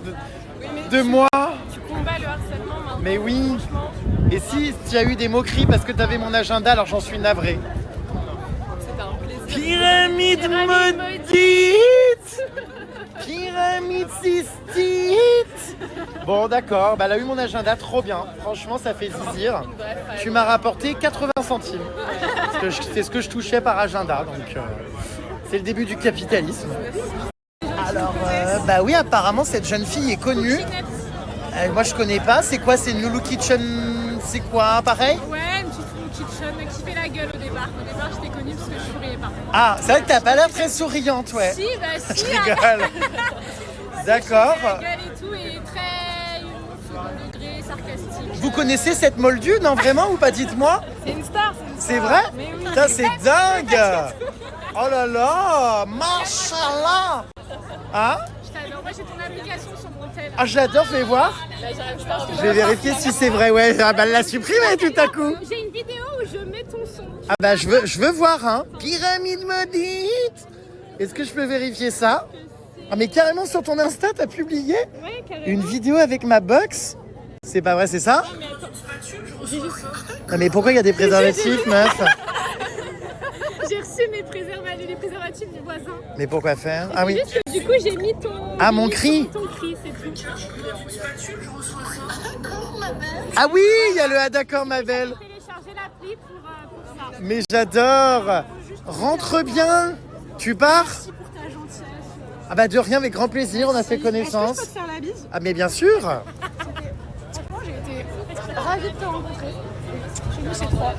de moi. Tu combats le harcèlement maintenant. Mais oui. Franchement. Et si tu as eu des moqueries parce que tu avais mon agenda, alors j'en suis navré. C'était un plaisir. Pyramide maudite. Pyramide cystite. Bon d'accord, bah elle a eu mon agenda, trop bien. Franchement ça fait zizir. Tu m'as rapporté 80 centimes. C'est ce que je touchais par agenda, donc c'est le début du capitalisme. Alors bah oui, apparemment cette jeune fille est connue. Moi je connais pas, c'est quoi, c'est New Look Kitchen, c'est quoi, pareil? Ouais, une petite kitchen qui fait la gueule au départ. Au départ j'étais connue parce que je souriais pas. Ah, c'est vrai que t'as pas l'air très souriante, ouais. Si, bah si. Je rigole. D'accord. La gueule et tout est très second degré, sarcastique. Vous connaissez cette moldue, non vraiment ou pas, dites-moi? C'est une star, C'est vrai? Mais oui. Putain, c'est dingue. Oh là là, machallah. Hein? Je t'adore, moi j'ai ton application sur mon tel. Ah, j'adore, fais voir. Je vais vérifier si c'est vrai, ouais. Ah bah elle l'a supprimé tout à coup. J'ai une vidéo où je mets ton son. Ah bah je veux voir, hein. Pyramide maudite. Est-ce que je peux vérifier ça? Ah mais carrément sur ton Insta, t'as publié une vidéo avec ma box? C'est pas vrai, c'est ça? Ah mais pourquoi il y a des préservatifs, meuf? J'ai reçu les préservatifs du voisin. Mais pourquoi faire? Ah oui. Juste que, du coup, j'ai mis ton... Ah, mon cri. Ton cri, c'est tout. Ah oui, il y a le ah d'accord ma belle. J'ai téléchargé l'appli pour ça. Mais j'adore. Rentre bien. Tu pars? Merci pour ta gentillesse. Ah bah de rien, avec grand plaisir, on a fait connaissance. Est-ce que je peux te faire la bise? Ah mais bien sûr. Franchement, j'ai été ravie de te rencontrer. Chez nous, c'est 3.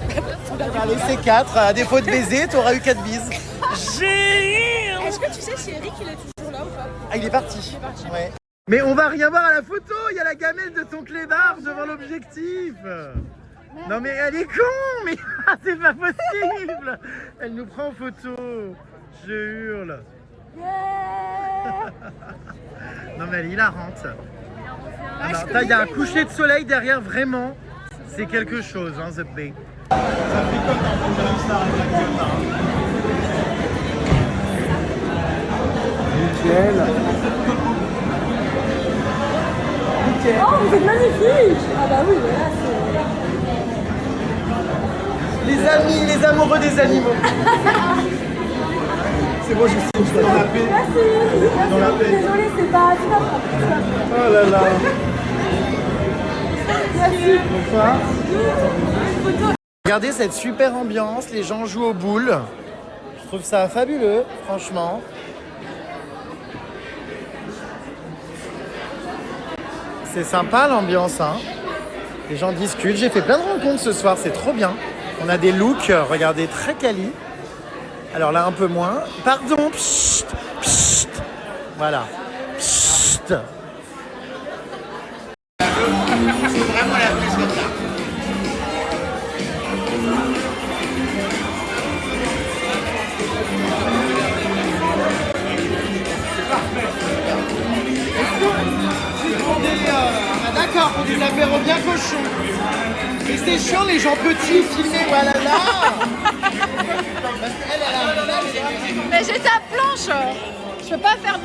Allez, c'est 4. À défaut de baiser, t'auras eu 4 bises. Est-ce que tu sais si Eric, il est toujours là ou pas? Ah, il est parti. Ouais. Mais on va rien voir à la photo. Il y a la gamelle de ton clébard devant l'objectif. Non mais elle est con. Mais c'est pas possible. Elle nous prend en photo. Je hurle. Non mais elle est hilarante. Il y a un coucher de soleil derrière, vraiment. C'est quelque chose, hein, The Bay. Ça fricote un peu, Nickel. Nickel. Oh, vous êtes magnifique! Ah bah oui, voilà, c'est... Les amis, les amoureux des animaux. C'est bon, Justine, je suis dans la paix. Merci. Dans la paix. Désolée, c'est pas... Tu vas prendre. Oh là là. Merci. Bonsoir. Regardez cette super ambiance, les gens jouent aux boules. Je trouve ça fabuleux, franchement. C'est sympa l'ambiance, hein. Les gens discutent. J'ai fait plein de rencontres ce soir, c'est trop bien. On a des looks, regardez, très quali. Alors là, un peu moins. Pardon, psst, psst. Voilà. Psst. C'est vraiment la plus comme ça. D'accord, pour des apéros bien cochons. Et c'est chiant les gens petits filmés, voilà là. Parce qu'elle, elle a un visage. Mais j'ai ta planche. Je peux pas faire.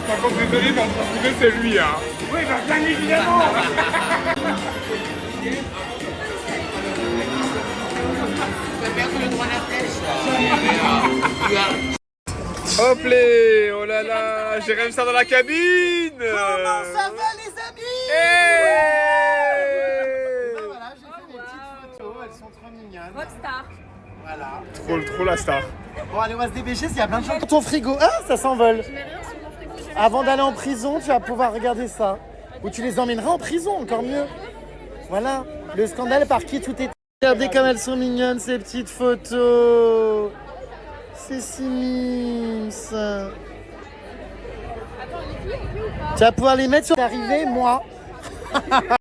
Par contre, désolé, mon préféré, c'est lui, hein. Oui, bah, bien évidemment. Hop les, oh là là, j'ai même ça dans la cabine. Comment ça va les amis? Voilà, j'ai fait mes petites photos, elles sont trop mignonnes. Rockstar. Voilà. Trop la star. Bon allez, on va se dépêcher, s'il y a plein de gens dans ton frigo. Ah, ça s'envole. Avant d'aller en prison, tu vas pouvoir regarder ça. Ou tu les emmèneras en prison, encore mieux. Voilà, le scandale par qui tout est... Regardez comme elles sont mignonnes, ces petites photos. C'est si mimes. Tu vas pouvoir les mettre sur l'arrivée, moi.